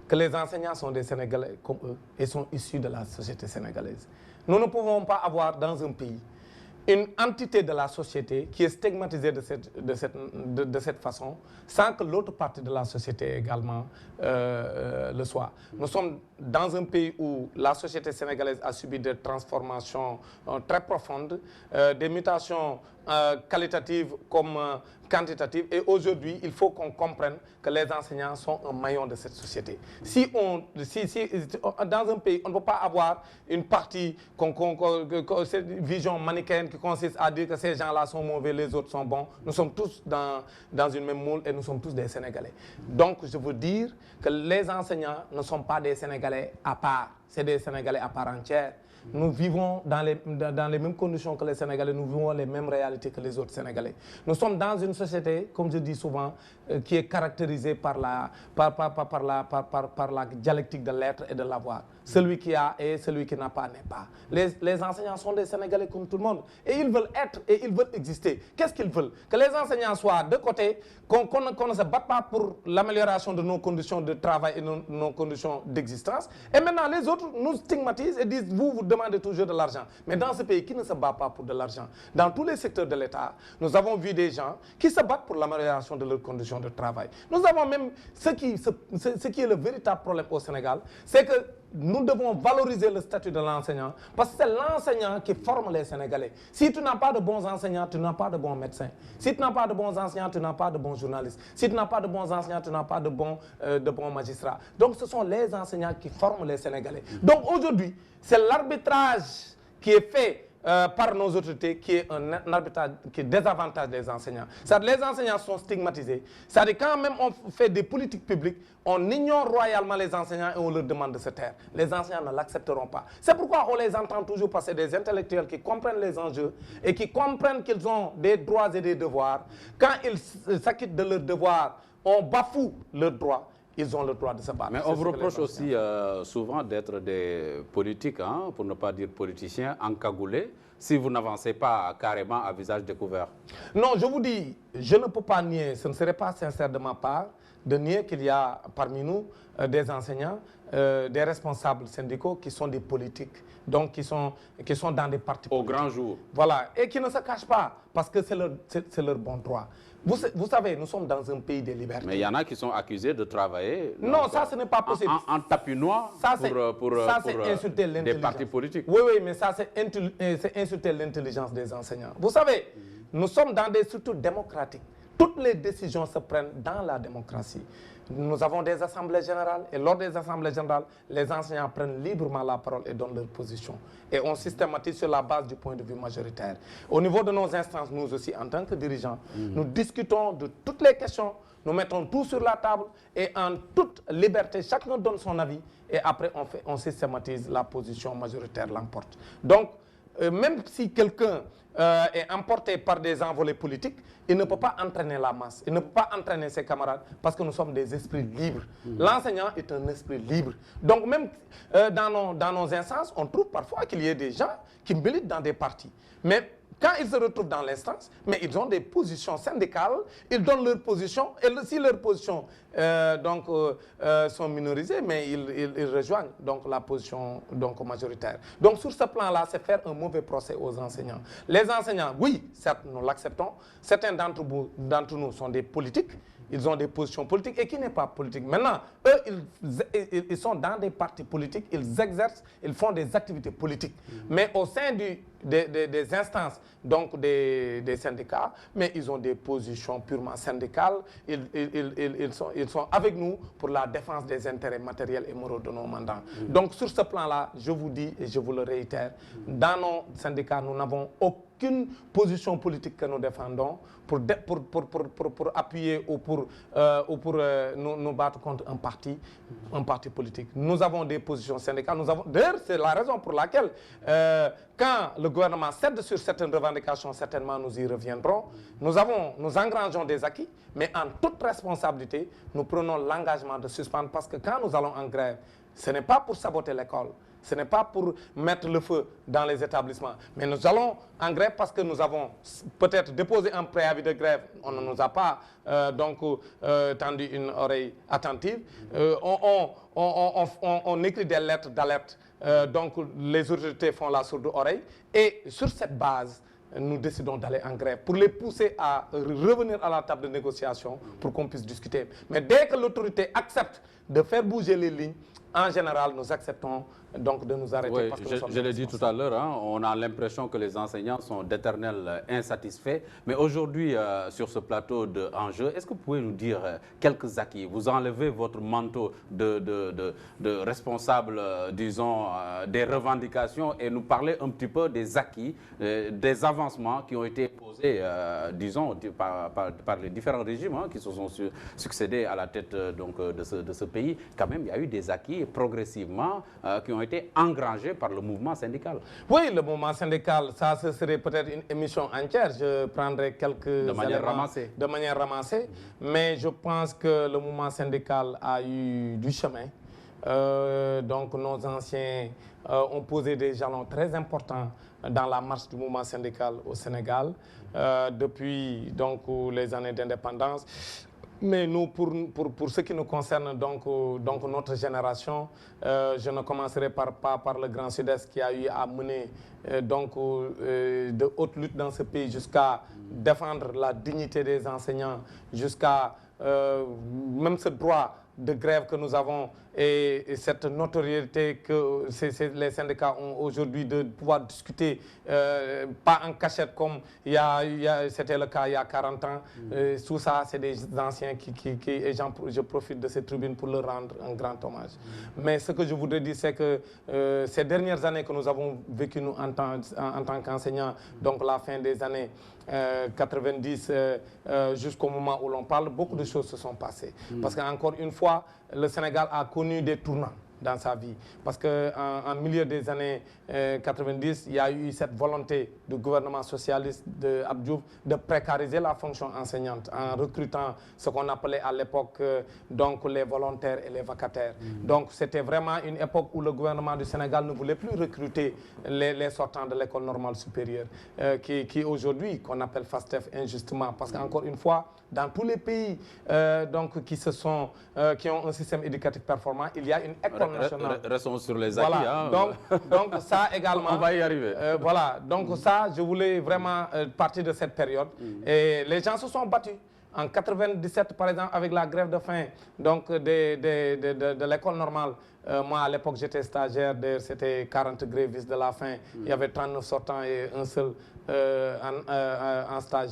que les enseignants sont des Sénégalais comme eux et sont issus de la société sénégalaise. Nous ne pouvons pas avoir dans un pays une entité de la société qui est stigmatisée de cette façon, sans que l'autre partie de la société également le soit. Nous sommes dans un pays où la société sénégalaise a subi des transformations très profondes, des mutations qualitatives comme quantitatives. Et aujourd'hui, il faut qu'on comprenne que les enseignants sont un maillon de cette société. Dans un pays, on ne peut pas avoir une partie, cette vision manichéenne qui consiste à dire que ces gens-là sont mauvais, les autres sont bons. Nous sommes tous dans une même moule et nous sommes tous des Sénégalais. Donc, je veux dire que les enseignants ne sont pas des Sénégalais à part. C'est des Sénégalais à part entière. Nous vivons dans les mêmes conditions que les Sénégalais, nous vivons les mêmes réalités que les autres Sénégalais. Nous sommes dans une société, comme je dis souvent, qui est caractérisée par la dialectique de l'être et de l'avoir. Celui qui a et celui qui n'a pas n'est pas. Les enseignants sont des Sénégalais comme tout le monde. Et ils veulent être et ils veulent exister. Qu'est-ce qu'ils veulent? Que les enseignants soient de côté, qu'on ne se batte pas pour l'amélioration de nos conditions de travail et nos conditions d'existence. Et maintenant, les autres nous stigmatisent et disent, vous demandez toujours de l'argent. Mais dans ce pays, qui ne se bat pas pour de l'argent? Dans tous les secteurs de l'État, nous avons vu des gens qui se battent pour l'amélioration de leurs conditions de travail. Nous avons même ce qui est le véritable problème au Sénégal, c'est que nous devons valoriser le statut de l'enseignant, parce que c'est l'enseignant qui forme les Sénégalais. Si tu n'as pas de bons enseignants, tu n'as pas de bons médecins. Si tu n'as pas de bons enseignants, tu n'as pas de bons journalistes. Si tu n'as pas de bons enseignants, tu n'as pas de bons magistrats. Donc ce sont les enseignants qui forment les Sénégalais. Donc aujourd'hui, c'est l'arbitrage qui est fait par nos autorités, qui est un arbitrage qui désavantage les enseignants. Les enseignants sont stigmatisés. C'est-à-dire quand même on fait des politiques publiques, on ignore royalement les enseignants et on leur demande de se taire. Les enseignants ne l'accepteront pas. C'est pourquoi on les entend toujours passer des intellectuels qui comprennent les enjeux et qui comprennent qu'ils ont des droits et des devoirs. Quand ils s'acquittent de leurs devoirs, on bafoue leurs droits. Ils ont le droit de se battre. Mais on vous reproche aussi souvent d'être des politiques, pour ne pas dire politiciens, encagoulés, si vous n'avancez pas carrément à visage découvert. Non, je vous dis, je ne peux pas nier, ce ne serait pas sincère de ma part, de nier qu'il y a parmi nous des enseignants, des responsables syndicaux qui sont des politiques, donc qui sont dans des partis politiques. Au grand jour. Voilà, et qui ne se cachent pas, parce que c'est leur bon droit. Vous savez, nous sommes dans un pays des libertés. Mais il y en a qui sont accusés de travailler. Non, ça, ce n'est pas possible. En tapinois pour des partis politiques. Oui, mais ça, c'est insulter l'intelligence des enseignants. Vous savez, nous sommes dans des structures démocratiques. Toutes les décisions se prennent dans la démocratie. Nous avons des assemblées générales et lors des assemblées générales, les enseignants prennent librement la parole et donnent leur position. Et on systématise sur la base du point de vue majoritaire. Au niveau de nos instances, nous aussi, en tant que dirigeants, nous discutons de toutes les questions, nous mettons tout sur la table et en toute liberté, chacun donne son avis et après on systématise la position majoritaire, l'emporte. Donc, même si quelqu'un est emporté par des envolées politiques, il ne peut pas entraîner la masse, il ne peut pas entraîner ses camarades parce que nous sommes des esprits libres. L'enseignant est un esprit libre. Donc même dans nos instances, on trouve parfois qu'il y ait des gens qui militent dans des partis. Mais quand ils se retrouvent dans l'instance, mais ils ont des positions syndicales, ils donnent leur position, et si leurs positions sont minorisées, mais ils rejoignent donc la position donc, majoritaire. Donc sur ce plan-là, c'est faire un mauvais procès aux enseignants. Les enseignants, oui, certes, nous l'acceptons. Certains d'entre nous sont des politiques. Ils ont des positions politiques et qui n'est pas politique. Maintenant, eux, ils sont dans des partis politiques, ils exercent, ils font des activités politiques. Mais au sein des instances, donc des syndicats, mais ils ont des positions purement syndicales. Ils sont avec nous pour la défense des intérêts matériels et moraux de nos mandants. Donc sur ce plan-là, je vous dis et je vous le réitère, dans nos syndicats, nous n'avons aucune position politique que nous défendons pour appuyer ou pour nous battre contre un parti politique. Nous avons des positions syndicales. D'ailleurs, c'est la raison pour laquelle, quand le gouvernement cède sur certaines revendications, certainement nous y reviendrons. Nous engrangeons des acquis, mais en toute responsabilité, nous prenons l'engagement de suspendre parce que quand nous allons en grève, ce n'est pas pour saboter l'école. Ce n'est pas pour mettre le feu dans les établissements. Mais nous allons en grève parce que nous avons peut-être déposé un préavis de grève. On ne nous a pas tendu une oreille attentive. On écrit des lettres d'alerte. Donc les autorités font la sourde oreille. Et sur cette base, nous décidons d'aller en grève pour les pousser à revenir à la table de négociation pour qu'on puisse discuter. Mais dès que l'autorité accepte de faire bouger les lignes, en général, nous acceptons donc de nous arrêter. Oui, parce que je l'ai dit tout à l'heure, hein, on a l'impression que les enseignants sont d'éternels insatisfaits. Mais aujourd'hui, sur ce plateau d'enjeux, est-ce que vous pouvez nous dire quelques acquis? Vous enlevez votre manteau de responsable, disons, des revendications et nous parler un petit peu des acquis, des avancements qui ont été posés, disons, par les différents régimes hein, qui se sont succédés à la tête donc, de ce pays. Quand même, il y a eu des acquis progressivement qui ont été engrangés par le mouvement syndical. Oui, le mouvement syndical, ça ce serait peut-être une émission entière. Je prendrai quelques de manière ramassée. De manière ramassée. Mais je pense que le mouvement syndical a eu du chemin. Donc nos anciens ont posé des jalons très importants dans la marche du mouvement syndical au Sénégal depuis donc, les années d'indépendance. Mais nous, pour ce qui nous concerne, donc notre génération, je ne commencerai pas par le Grand Sud-Est qui a eu à mener de hautes luttes dans ce pays jusqu'à défendre la dignité des enseignants, jusqu'à même ce droit de grève que nous avons et cette notoriété que les syndicats ont aujourd'hui de pouvoir discuter, pas en cachette comme c'était le cas il y a 40 ans. Tout ça, c'est des anciens et je profite de cette tribune pour leur rendre un grand hommage. Mais ce que je voudrais dire, c'est que ces dernières années que nous avons vécues nous, en tant qu'enseignants, donc la fin des années 90 jusqu'au moment où l'on parle, beaucoup de choses se sont passées. Parce qu'encore une fois, le Sénégal a connu des tournants dans sa vie. Parce qu'en milieu des années 90, il y a eu cette volonté du gouvernement socialiste d'Abdou Diouf de précariser la fonction enseignante en recrutant ce qu'on appelait à l'époque donc les volontaires et les vacataires. Donc c'était vraiment une époque où le gouvernement du Sénégal ne voulait plus recruter les sortants de l'école normale supérieure, qui aujourd'hui, qu'on appelle FASTEF injustement. Parce qu'encore une fois, dans tous les pays qui ont un système éducatif performant, il y a une école nationale. Restons sur les acquis. Voilà. Hein. Donc ça également. On va y arriver. Voilà. Donc ça, je voulais vraiment partir de cette période. Et les gens se sont battus. En 97, par exemple, avec la grève de faim donc de l'école normale, moi, à l'époque, j'étais stagiaire, c'était 40 grévistes de la faim. Il y avait 39 sortants et un seul en stage,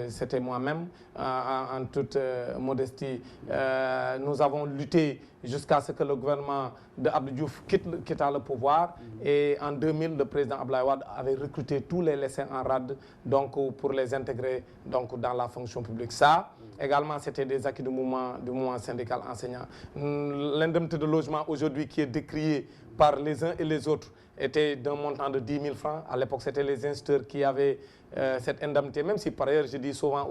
c'était moi-même, en toute modestie. Nous avons lutté jusqu'à ce que le gouvernement d'Abdou Diouf quitta le pouvoir. Et en 2000, le président Abdoulaye Wade avait recruté tous les lycéens en rade donc, pour les intégrer donc, dans la fonction publique. Ça, également c'était des acquis du mouvement syndical enseignant. L'indemnité de logement aujourd'hui qui est décriée par les uns et les autres était d'un montant de 10 000 francs. À l'époque, c'était les instituteurs qui avaient cette indemnité, même si par ailleurs je dis souvent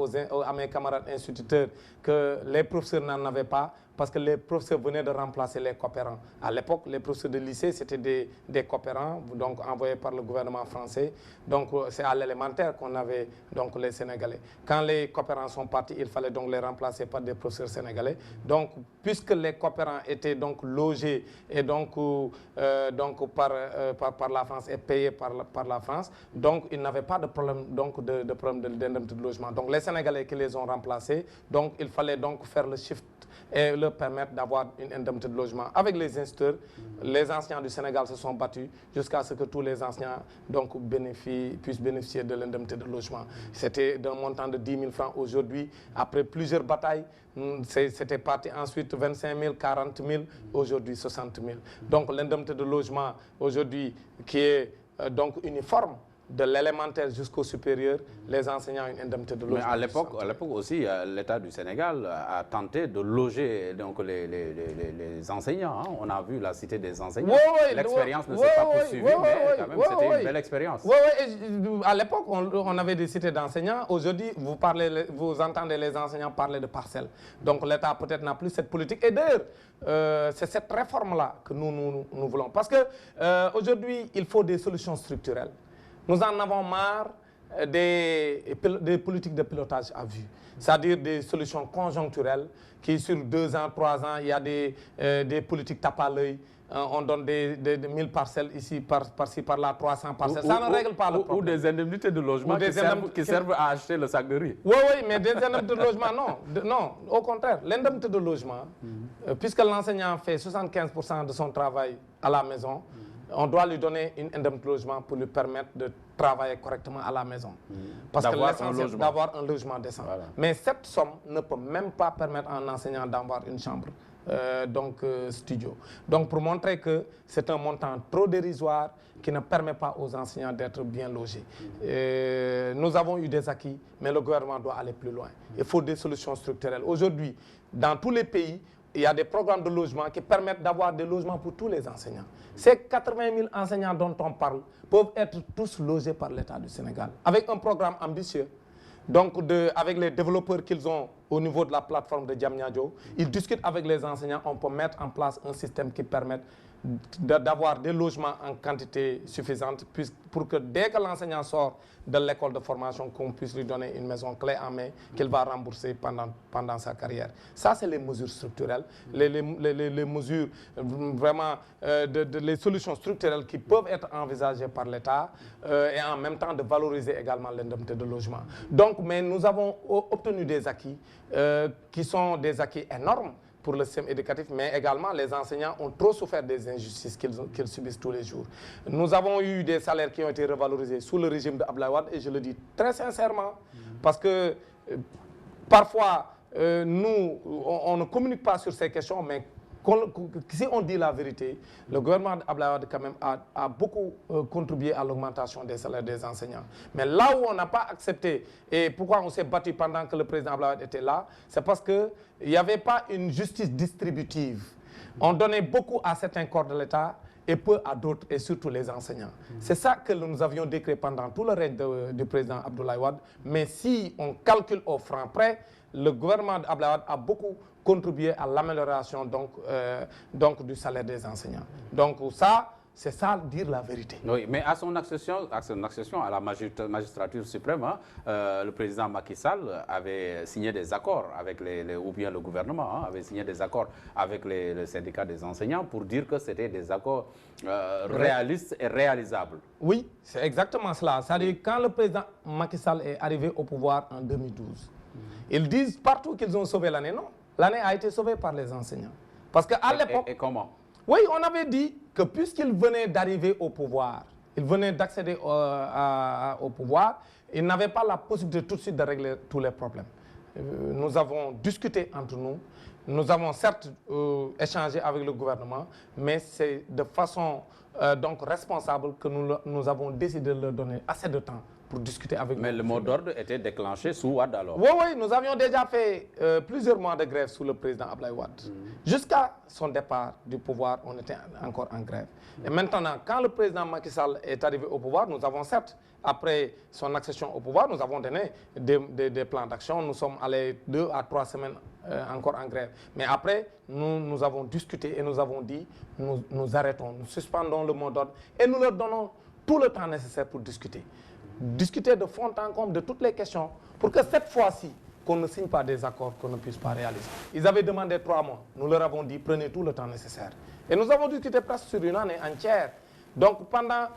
à mes camarades instituteurs que les professeurs n'en avaient pas, parce que les professeurs venaient de remplacer les coopérants. À l'époque, les professeurs de lycée, c'était des coopérants, donc envoyés par le gouvernement français. Donc c'est à l'élémentaire qu'on avait donc les Sénégalais. Quand les coopérants sont partis, il fallait donc les remplacer par des professeurs sénégalais. Donc puisque les coopérants étaient donc logés et donc par la France et payés par la France, donc ils n'avaient pas de problème d'indemnité de logement. Donc les Sénégalais qui les ont remplacés, donc il fallait donc faire le shift et leur permettre d'avoir une indemnité de logement. Avec les instituteurs, les enseignants du Sénégal se sont battus jusqu'à ce que tous les enseignants donc, puissent bénéficier de l'indemnité de logement. C'était d'un montant de 10 000 francs. Aujourd'hui, après plusieurs batailles, c'était parti ensuite 25 000, 40 000, aujourd'hui 60 000. Donc l'indemnité de logement aujourd'hui qui est donc uniforme, de l'élémentaire jusqu'au supérieur, les enseignants ont une indemnité de logement. Mais à l'époque aussi, l'État du Sénégal a tenté de loger donc, les enseignants. Hein. On a vu la cité des enseignants. L'expérience ne s'est pas poursuivie, mais quand même, c'était une belle expérience. À l'époque, on avait des cités d'enseignants. Aujourd'hui, vous entendez les enseignants parler de parcelles. Donc l'État peut-être n'a plus cette politique. Et d'ailleurs, c'est cette réforme-là que nous voulons. Parce qu'aujourd'hui, il faut des solutions structurelles. Nous en avons marre des politiques de pilotage à vue, c'est-à-dire des solutions conjoncturelles qui, sur 2 ans, 3 ans, il y a des politiques tape à l'œil. On donne des 1000 parcelles ici, par-ci, par-là, 300 parcelles. Ça ne règle pas le problème. Ou des indemnités de logement qui servent à acheter le sac de riz. Oui, mais des indemnités de logement, non, au contraire. L'indemnité de logement, puisque l'enseignant fait 75% de son travail à la maison, on doit lui donner une indemnité de logement pour lui permettre de travailler correctement à la maison. Parce que l'essentiel, c'est d'avoir un logement décent. Voilà. Mais cette somme ne peut même pas permettre à un enseignant d'avoir une chambre, studio. Donc pour montrer que c'est un montant trop dérisoire qui ne permet pas aux enseignants d'être bien logés. Nous avons eu des acquis, mais le gouvernement doit aller plus loin. Il faut des solutions structurelles. Aujourd'hui, dans tous les pays, il y a des programmes de logement qui permettent d'avoir des logements pour tous les enseignants. Ces 80 000 enseignants dont on parle peuvent être tous logés par l'État du Sénégal, avec un programme ambitieux. Donc, avec les développeurs qu'ils ont au niveau de la plateforme de Diamniadio, ils discutent avec les enseignants, on peut mettre en place un système qui permette d'avoir des logements en quantité suffisante pour que dès que l'enseignant sort de l'école de formation, qu'on puisse lui donner une maison clé en main qu'il va rembourser pendant sa carrière. Ça, c'est les mesures structurelles, les mesures vraiment, les solutions structurelles qui peuvent être envisagées par l'État et en même temps de valoriser également l'indemnité de logement. Donc, mais nous avons obtenu des acquis qui sont des acquis énormes pour le système éducatif, mais également les enseignants ont trop souffert des injustices qu'ils subissent tous les jours. Nous avons eu des salaires qui ont été revalorisés sous le régime de Abdoulaye Wade, et je le dis très sincèrement, parce que parfois, on ne communique pas sur ces questions, mais si on dit la vérité, le gouvernement d'Abdoulaye Wade quand même a beaucoup contribué à l'augmentation des salaires des enseignants. Mais là où on n'a pas accepté, et pourquoi on s'est battu pendant que le président Abdoulaye Wade était là, c'est parce qu'il n'y avait pas une justice distributive. On donnait beaucoup à certains corps de l'État et peu à d'autres, et surtout les enseignants. C'est ça que nous avions décrit pendant tout le règne du président Abdoulaye Wade. Mais si on calcule au franc près, le gouvernement d'Abdoulaye Wade a beaucoup contribuer à l'amélioration donc du salaire des enseignants. Donc ça, c'est ça dire la vérité. Oui, mais à son accession à la magistrature suprême, hein, le président Macky Sall avait signé des accords avec ou bien le gouvernement avait signé des accords avec les syndicats des enseignants pour dire que c'était des accords réalistes et réalisables. Oui, c'est exactement cela. C'est-à-dire quand le président Macky Sall est arrivé au pouvoir en 2012, ils disent partout qu'ils ont sauvé l'année. Non. L'année a été sauvée par les enseignants. Parce qu'à l'époque... Et comment? Oui, on avait dit que puisqu'ils venaient d'arriver au pouvoir, ils venaient d'accéder au pouvoir, ils n'avaient pas la possibilité tout de suite de régler tous les problèmes. Nous avons discuté entre nous, nous avons certes échangé avec le gouvernement, mais c'est de façon donc responsable que nous avons décidé de leur donner assez de temps pour discuter avec nous. Mais le mot d'ordre était déclenché sous Wade alors? Oui, oui, nous avions déjà fait plusieurs mois de grève sous le président Abdoulaye Wade. Jusqu'à son départ du pouvoir, on était encore en grève. Et maintenant, quand le président Macky Sall est arrivé au pouvoir, nous avons certes, après son accession au pouvoir, nous avons donné des plans d'action. Nous sommes allés 2 à 3 semaines encore en grève. Mais après, nous avons discuté et nous avons dit, nous arrêtons, nous suspendons le mot d'ordre et nous leur donnons tout le temps nécessaire pour discuter. Discuter de fond en comble de toutes les questions pour que cette fois-ci, qu'on ne signe pas des accords qu'on ne puisse pas réaliser. Ils avaient demandé 3 mois. Nous leur avons dit, prenez tout le temps nécessaire. Et nous avons discuté presque sur une année entière. Donc pendant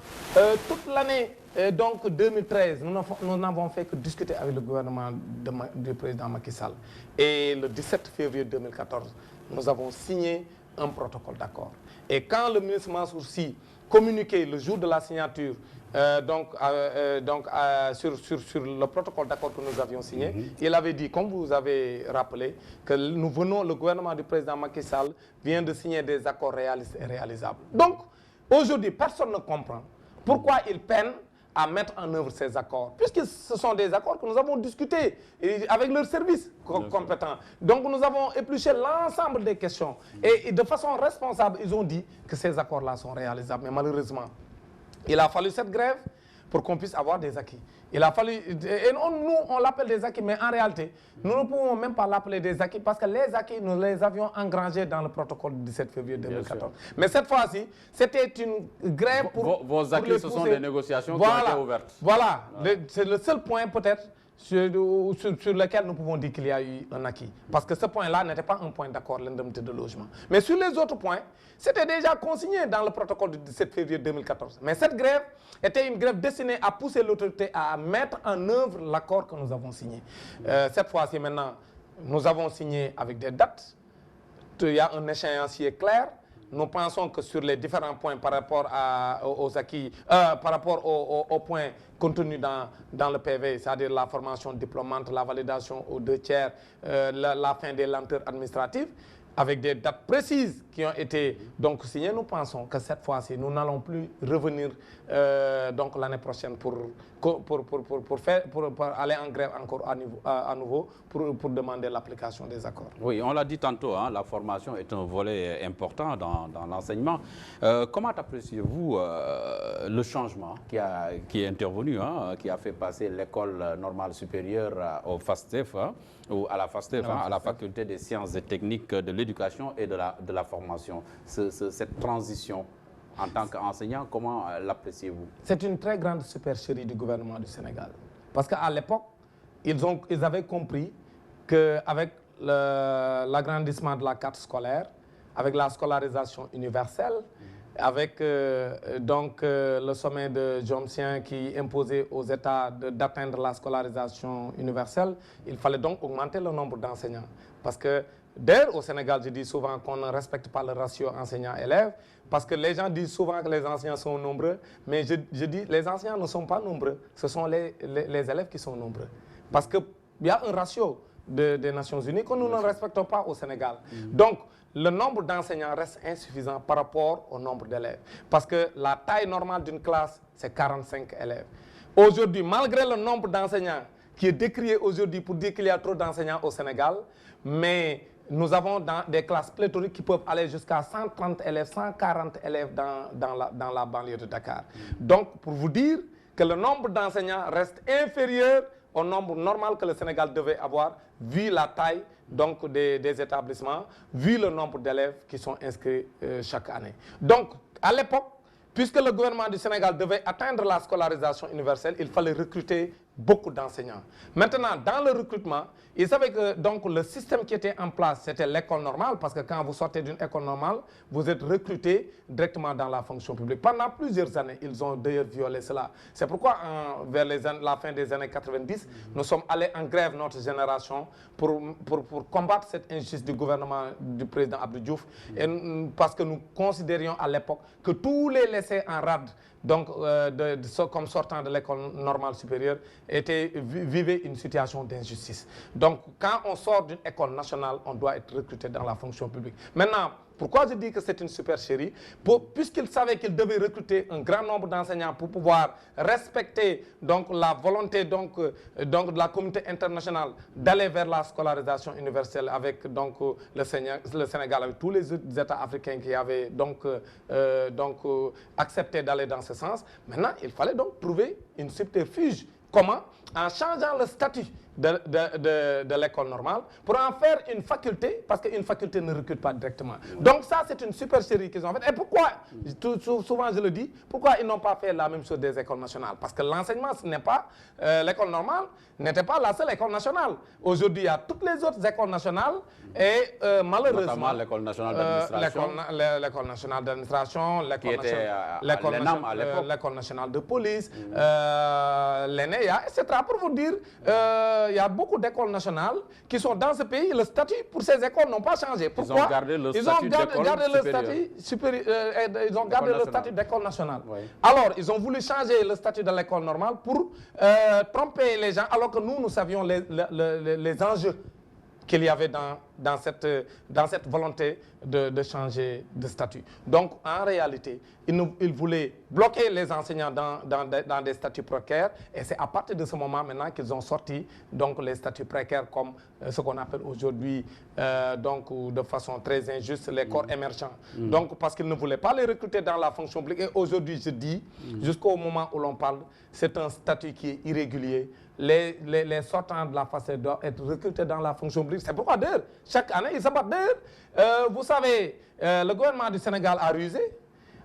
toute l'année 2013, nous n'avons fait que discuter avec le gouvernement du président Macky Sall. Et le 17 février 2014, nous avons signé un protocole d'accord. Et quand le ministre Mansour Sy communiquait le jour de la signature sur le protocole d'accord que nous avions signé, il avait dit, comme vous avez rappelé, que le gouvernement du président Macky Sall vient de signer des accords réalistes et réalisables. Donc, aujourd'hui, personne ne comprend pourquoi ils peinent à mettre en œuvre ces accords, puisque ce sont des accords que nous avons discutés avec leurs services compétents. Donc nous avons épluché l'ensemble des questions et de façon responsable, ils ont dit que ces accords-là sont réalisables. Mais malheureusement, il a fallu cette grève pour qu'on puisse avoir des acquis. Il a fallu, et nous, on l'appelle des acquis, mais en réalité, nous ne pouvons même pas l'appeler des acquis parce que les acquis, nous les avions engrangés dans le protocole du 17 février 2014. Mais cette fois-ci, c'était une grève pour... Vos acquis, ce sont des négociations qui ont été ouvertes. Voilà, c'est le seul point peut-être sur lequel nous pouvons dire qu'il y a eu un acquis. Parce que ce point-là n'était pas un point d'accord, l'indemnité de logement. Mais sur les autres points, c'était déjà consigné dans le protocole du 17 février 2014. Mais cette grève était une grève destinée à pousser l'autorité à mettre en œuvre l'accord que nous avons signé. Cette fois-ci maintenant, nous avons signé avec des dates. Il y a un échéancier clair. Nous pensons que sur les différents points par rapport aux acquis, par rapport aux points contenus dans le PV, c'est-à-dire la formation diplômante, la validation aux 2 tiers, la fin des lenteurs administratives, avec des dates précises qui ont été donc signées, nous pensons que cette fois-ci, nous n'allons plus revenir donc l'année prochaine pour aller en grève encore à nouveau pour demander l'application des accords. Oui, on l'a dit tantôt, hein, la formation est un volet important dans l'enseignement. Comment appréciez-vous le changement qui est intervenu, hein, qui a fait passer l'école normale supérieure au FASTEF, hein, ou à la FASTEF, hein, à la faculté des sciences et techniques de l'éducation et de la formation. Cette transition en tant qu'enseignant, comment l'appréciez-vous? C'est une très grande supercherie du gouvernement du Sénégal. Parce qu'à l'époque, ils avaient compris qu'avec l'agrandissement de la carte scolaire, avec la scolarisation universelle, avec le sommet de Jomtien qui imposait aux États d'atteindre la scolarisation universelle, il fallait donc augmenter le nombre d'enseignants. Parce que d'ailleurs, au Sénégal, je dis souvent qu'on ne respecte pas le ratio enseignant-élève, parce que les gens disent souvent que les enseignants sont nombreux, mais je dis les enseignants ne sont pas nombreux, ce sont les élèves qui sont nombreux. Parce qu'il y a un ratio des Nations Unies que nous ne respectons pas au Sénégal. Donc, le nombre d'enseignants reste insuffisant par rapport au nombre d'élèves. Parce que la taille normale d'une classe, c'est 45 élèves. Aujourd'hui, malgré le nombre d'enseignants qui est décrié aujourd'hui pour dire qu'il y a trop d'enseignants au Sénégal, mais nous avons des classes pléthoriques qui peuvent aller jusqu'à 130 élèves, 140 élèves dans la banlieue de Dakar. Donc, pour vous dire que le nombre d'enseignants reste inférieur au nombre normal que le Sénégal devait avoir, vu la taille donc, des établissements, vu le nombre d'élèves qui sont inscrits chaque année. Donc, à l'époque, puisque le gouvernement du Sénégal devait atteindre la scolarisation universelle, il fallait recruter beaucoup d'enseignants. Maintenant, dans le recrutement, ils savaient que donc, le système qui était en place, c'était l'école normale, parce que quand vous sortez d'une école normale, vous êtes recruté directement dans la fonction publique. Pendant plusieurs années, ils ont d'ailleurs violé cela. C'est pourquoi, vers la fin des années 90, nous sommes allés en grève, notre génération, pour combattre cette injustice du gouvernement du président Abdou Diouf, parce que nous considérions à l'époque que tous les laissés en rade, donc comme sortant de l'école normale supérieure, vivaient une situation d'injustice. Donc, quand on sort d'une école nationale, on doit être recruté dans la fonction publique. Maintenant, Pourquoi je dis que c'est une supercherie? Puisqu'il savait qu'il devait recruter un grand nombre d'enseignants pour pouvoir respecter donc la volonté donc de la communauté internationale d'aller vers la scolarisation universelle avec donc le Sénégal, avec tous les autres États africains qui avaient donc accepté d'aller dans ce sens. Maintenant, il fallait donc trouver une subterfuge. Comment? En changeant le statut de l'école normale pour en faire une faculté, parce qu'une faculté ne recrute pas directement. Donc ça, c'est une supercherie qu'ils ont faite. Et pourquoi, souvent je le dis, pourquoi ils n'ont pas fait la même chose des écoles nationales? Parce que l'enseignement, ce n'est pas, l'école normale n'était pas la seule école nationale. Aujourd'hui, il y a toutes les autres écoles nationales et malheureusement... Notamment l'école nationale d'administration. L'école nationale d'administration, l'école nationale de police, l'ENEA, etc. Pour vous dire, il y a beaucoup d'écoles nationales qui sont dans ce pays. Le statut pour ces écoles n'ont pas changé. Pourquoi? Ils ont gardé le statut Ils ont gardé le statut d'école nationale. Oui. Alors, ils ont voulu changer le statut de l'école normale pour tromper les gens, alors que nous savions les enjeux qu'il y avait dans cette volonté de changer de statut. Donc, en réalité, ils voulaient bloquer les enseignants dans des statuts précaires, et c'est à partir de ce moment maintenant qu'ils ont sorti donc, les statuts précaires comme ce qu'on appelle aujourd'hui, de façon très injuste, les corps émergents. Donc, parce qu'ils ne voulaient pas les recruter dans la fonction publique, et aujourd'hui, je dis, jusqu'au moment où l'on parle, c'est un statut qui est irrégulier. Les sortants de la FACET doivent être recrutés dans la fonction publique. C'est pourquoi d'ailleurs, chaque année, ils se battent d'ailleurs. Vous savez, le gouvernement du Sénégal a rusé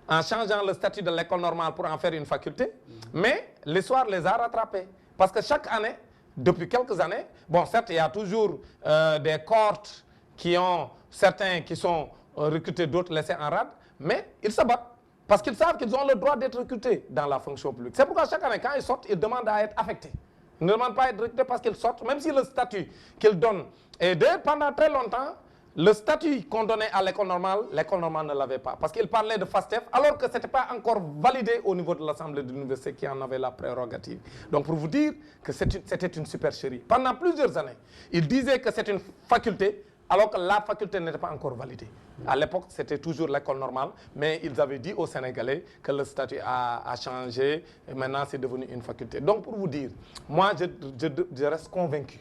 en changeant le statut de l'école normale pour en faire une faculté. Mais l'histoire les a rattrapés. Parce que chaque année, depuis quelques années, bon, certes, il y a toujours des cohortes certains qui sont recrutés, d'autres laissés en rade, mais ils se battent. Parce qu'ils savent qu'ils ont le droit d'être recrutés dans la fonction publique. C'est pourquoi chaque année, quand ils sortent, ils demandent à être affectés. Ils ne demandent pas à être recrutés parce qu'ils sortent, même si le statut qu'ils donnent. Et d'ailleurs, pendant très longtemps, le statut qu'on donnait à l'école normale ne l'avait pas. Parce qu'ils parlaient de FASTEF, alors que ce n'était pas encore validé au niveau de l'Assemblée de l'université qui en avait la prérogative. Donc pour vous dire que c'était une supercherie. Pendant plusieurs années, ils disaient que c'est une faculté, alors que la faculté n'était pas encore validée. À l'époque, c'était toujours l'école normale, mais ils avaient dit aux Sénégalais que le statut a changé, et maintenant c'est devenu une faculté. Donc pour vous dire, moi je reste convaincu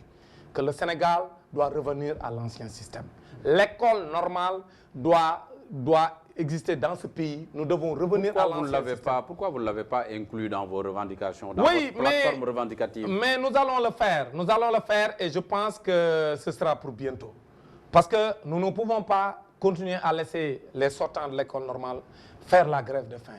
que le Sénégal doit revenir à l'ancien système. L'école normale doit exister dans ce pays. Nous devons revenir à l'ancien système. Pourquoi vous ne l'avez pas inclus dans vos revendications, dans votre plateforme revendicative? Mais nous allons le faire. Nous allons le faire et je pense que ce sera pour bientôt. Parce que nous ne pouvons pas continuer à laisser les sortants de l'école normale faire la grève de faim.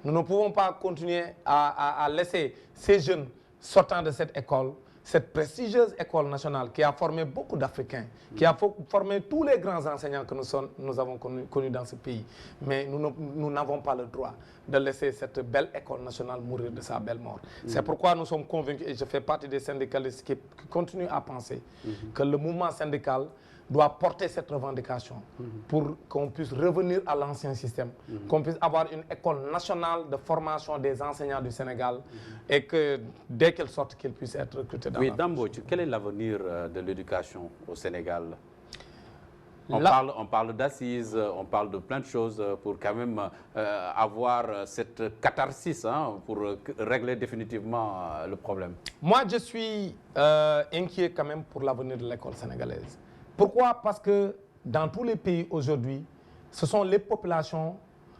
Nous ne pouvons pas continuer à laisser ces jeunes sortant de cette école, cette prestigieuse école nationale qui a formé beaucoup d'Africains, qui a formé tous les grands enseignants que nous avons connus dans ce pays. Mais nous n'avons pas le droit de laisser cette belle école nationale mourir de sa belle mort. C'est pourquoi nous sommes convaincus, et je fais partie des syndicalistes qui continuent à penser que le mouvement syndical doit porter cette revendication pour qu'on puisse revenir à l'ancien système, qu'on puisse avoir une école nationale de formation des enseignants du Sénégal et que dès qu'ils sortent, qu'ils puissent être recrutés dans la Dambo, quel est l'avenir de l'éducation au Sénégal? On parle d'assises, on parle de plein de choses pour quand même avoir cette catharsis pour régler définitivement le problème. Moi, je suis inquiet quand même pour l'avenir de l'école sénégalaise. Pourquoi? Parce que dans tous les pays aujourd'hui, ce sont les populations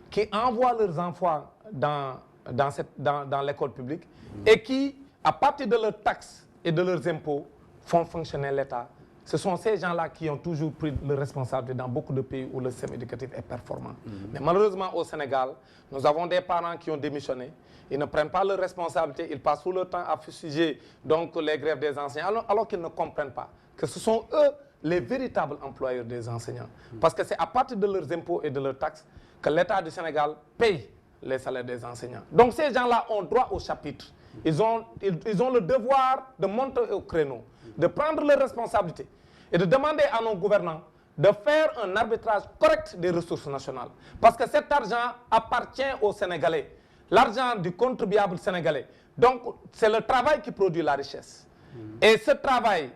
qui envoient leurs enfants dans l'école publique et qui, à partir de leurs taxes et de leurs impôts, font fonctionner l'État. Ce sont ces gens-là qui ont toujours pris le responsabilité dans beaucoup de pays où le système éducatif est performant. Mais malheureusement, au Sénégal, nous avons des parents qui ont démissionné. Ils ne prennent pas leurs responsabilités. Ils passent tout le temps à fustiger donc, les grèves des enseignants, alors qu'ils ne comprennent pas que ce sont eux les véritables employeurs des enseignants. Parce que c'est à partir de leurs impôts et de leurs taxes que l'État du Sénégal paye les salaires des enseignants. Donc ces gens-là ont droit au chapitre. Ils ont le devoir de monter au créneau, de prendre leurs responsabilités et de demander à nos gouvernants de faire un arbitrage correct des ressources nationales. Parce que cet argent appartient aux Sénégalais, l'argent du contribuable sénégalais. Donc c'est le travail qui produit la richesse. Et ce travail,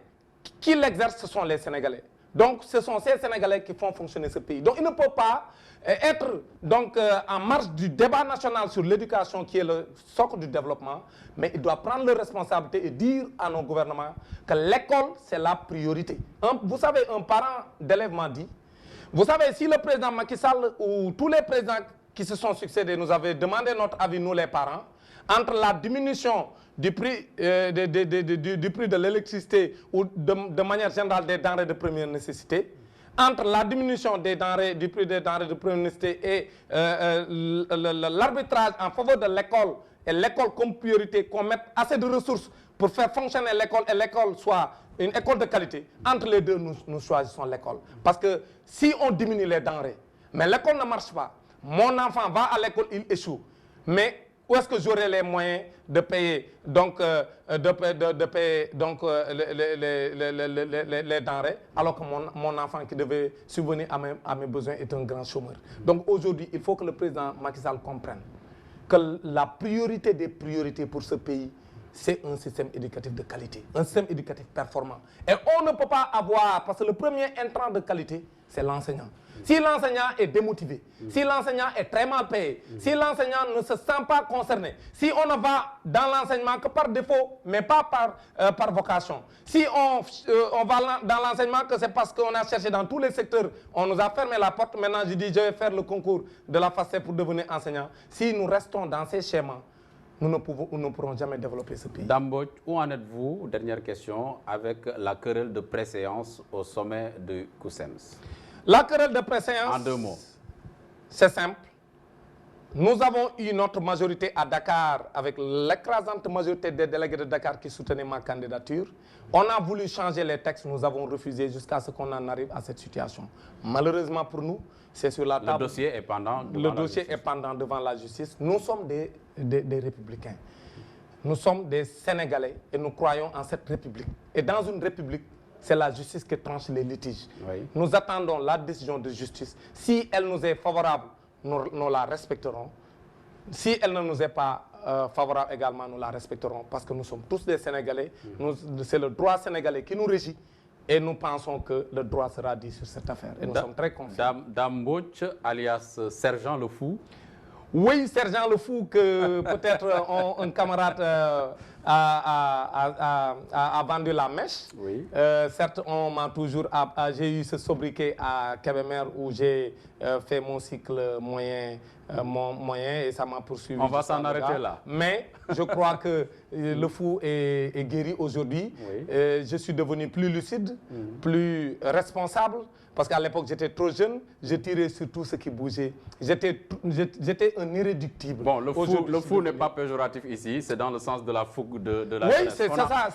qui l'exerce, ce sont les Sénégalais. Donc, ce sont ces Sénégalais qui font fonctionner ce pays. Donc, il ne peut pas être donc, en marge du débat national sur l'éducation qui est le socle du développement, mais il doit prendre les responsabilités et dire à nos gouvernements que l'école, c'est la priorité. Vous savez, un parent d'élève m'a dit, vous savez, si le président Macky Sall ou tous les présidents qui se sont succédés nous avaient demandé notre avis, nous les parents, entre la diminution du prix, du prix de l'électricité ou de manière générale des denrées de première nécessité, entre la diminution du prix des denrées de première nécessité et l'arbitrage en faveur de l'école et l'école comme priorité, qu'on mette assez de ressources pour faire fonctionner l'école et l'école soit une école de qualité, entre les deux, nous choisissons l'école. Parce que si on diminue les denrées, mais l'école ne marche pas, mon enfant va à l'école, il échoue. Mais où est-ce que j'aurai les moyens de payer donc, les denrées alors que mon enfant qui devait subvenir à mes besoins est un grand chômeur. Donc aujourd'hui, il faut que le président Macky Sall comprenne que la priorité des priorités pour ce pays, c'est un système éducatif de qualité, un système éducatif performant. Et on ne peut pas avoir, parce que le premier intrant de qualité, c'est l'enseignant. Si l'enseignant est démotivé, si l'enseignant est très mal payé, si l'enseignant ne se sent pas concerné, si on ne va dans l'enseignement que par défaut, mais pas par vocation, si on va dans l'enseignement que c'est parce qu'on a cherché dans tous les secteurs, on nous a fermé la porte, maintenant je dis je vais faire le concours de la FACET pour devenir enseignant. Si nous restons dans ces schémas, nous ne pourrons jamais développer ce pays. Dame Mbodj, où en êtes-vous, dernière question, avec la querelle de préséance au sommet de Cousens? La querelle de préséance, en 2 mots, c'est simple. Nous avons eu notre majorité à Dakar avec l'écrasante majorité des délégués de Dakar qui soutenaient ma candidature. On a voulu changer les textes, nous avons refusé jusqu'à ce qu'on en arrive à cette situation. Malheureusement pour nous, c'est sur la table. Le dossier est pendant devant la justice. Nous sommes des républicains. Nous sommes des Sénégalais et nous croyons en cette république. Et dans une république, c'est la justice qui tranche les litiges. Oui. Nous attendons la décision de justice. Si elle nous est favorable, nous la respecterons. Si elle ne nous est pas favorable également, nous la respecterons. Parce que nous sommes tous des Sénégalais. C'est le droit sénégalais qui nous régit. Et nous pensons que le droit sera dit sur cette affaire. Et nous sommes très confiants. Dame Mbodj, alias Sergent Le Fou. Oui, Sergent Le Fou, que peut-être un camarade a vendu la mèche. Oui. Certes, j'ai eu ce sobriquet à Kébémer où j'ai fait mon cycle moyen et ça m'a poursuivi. On va s'en arrêter là. Mais je crois que le fou est guéri aujourd'hui. Oui. Je suis devenu plus lucide, plus responsable. Parce qu'à l'époque, j'étais trop jeune, je tirais sur tout ce qui bougeait. J'étais un irréductible. Bon, le fou n'est pas péjoratif ici, c'est dans le sens de la fougue de la jeunesse. Oui, c'est pourquoi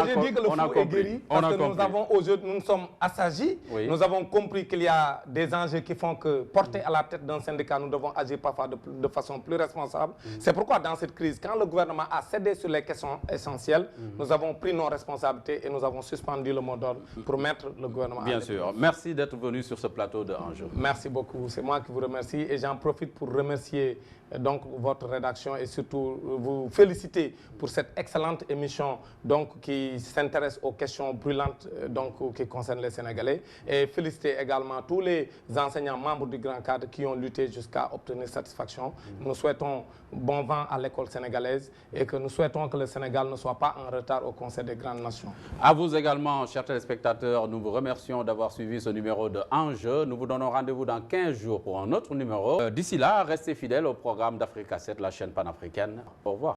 j'ai dit que le fou est guéri. Parce que nous sommes assagis, oui. Nous avons compris qu'il y a des enjeux qui font que, portés à la tête d'un syndicat, nous devons agir parfois de façon plus responsable. C'est pourquoi dans cette crise, quand le gouvernement a cédé sur les questions essentielles, nous avons pris nos responsabilités et nous avons suspendu le mot d'ordre pour mettre le gouvernement Bien sûr. Merci d'être venu sur ce plateau de Enjeu. Merci beaucoup. C'est moi qui vous remercie et j'en profite pour remercier donc votre rédaction et surtout vous féliciter pour cette excellente émission donc qui s'intéresse aux questions brûlantes donc qui concernent les Sénégalais et féliciter également tous les enseignants membres du Grand Cadre qui ont lutté jusqu'à obtenir satisfaction. Nous souhaitons bon vent à l'école sénégalaise et que nous souhaitons que le Sénégal ne soit pas en retard au Conseil des grandes nations. À vous également, chers téléspectateurs, nous vous remercions d'avoir suivi ce numéro de Enjeu. Nous vous donnons rendez-vous dans 15 jours pour un autre numéro. D'ici là, restez fidèles au programme d'Africa 7, la chaîne panafricaine. Au revoir.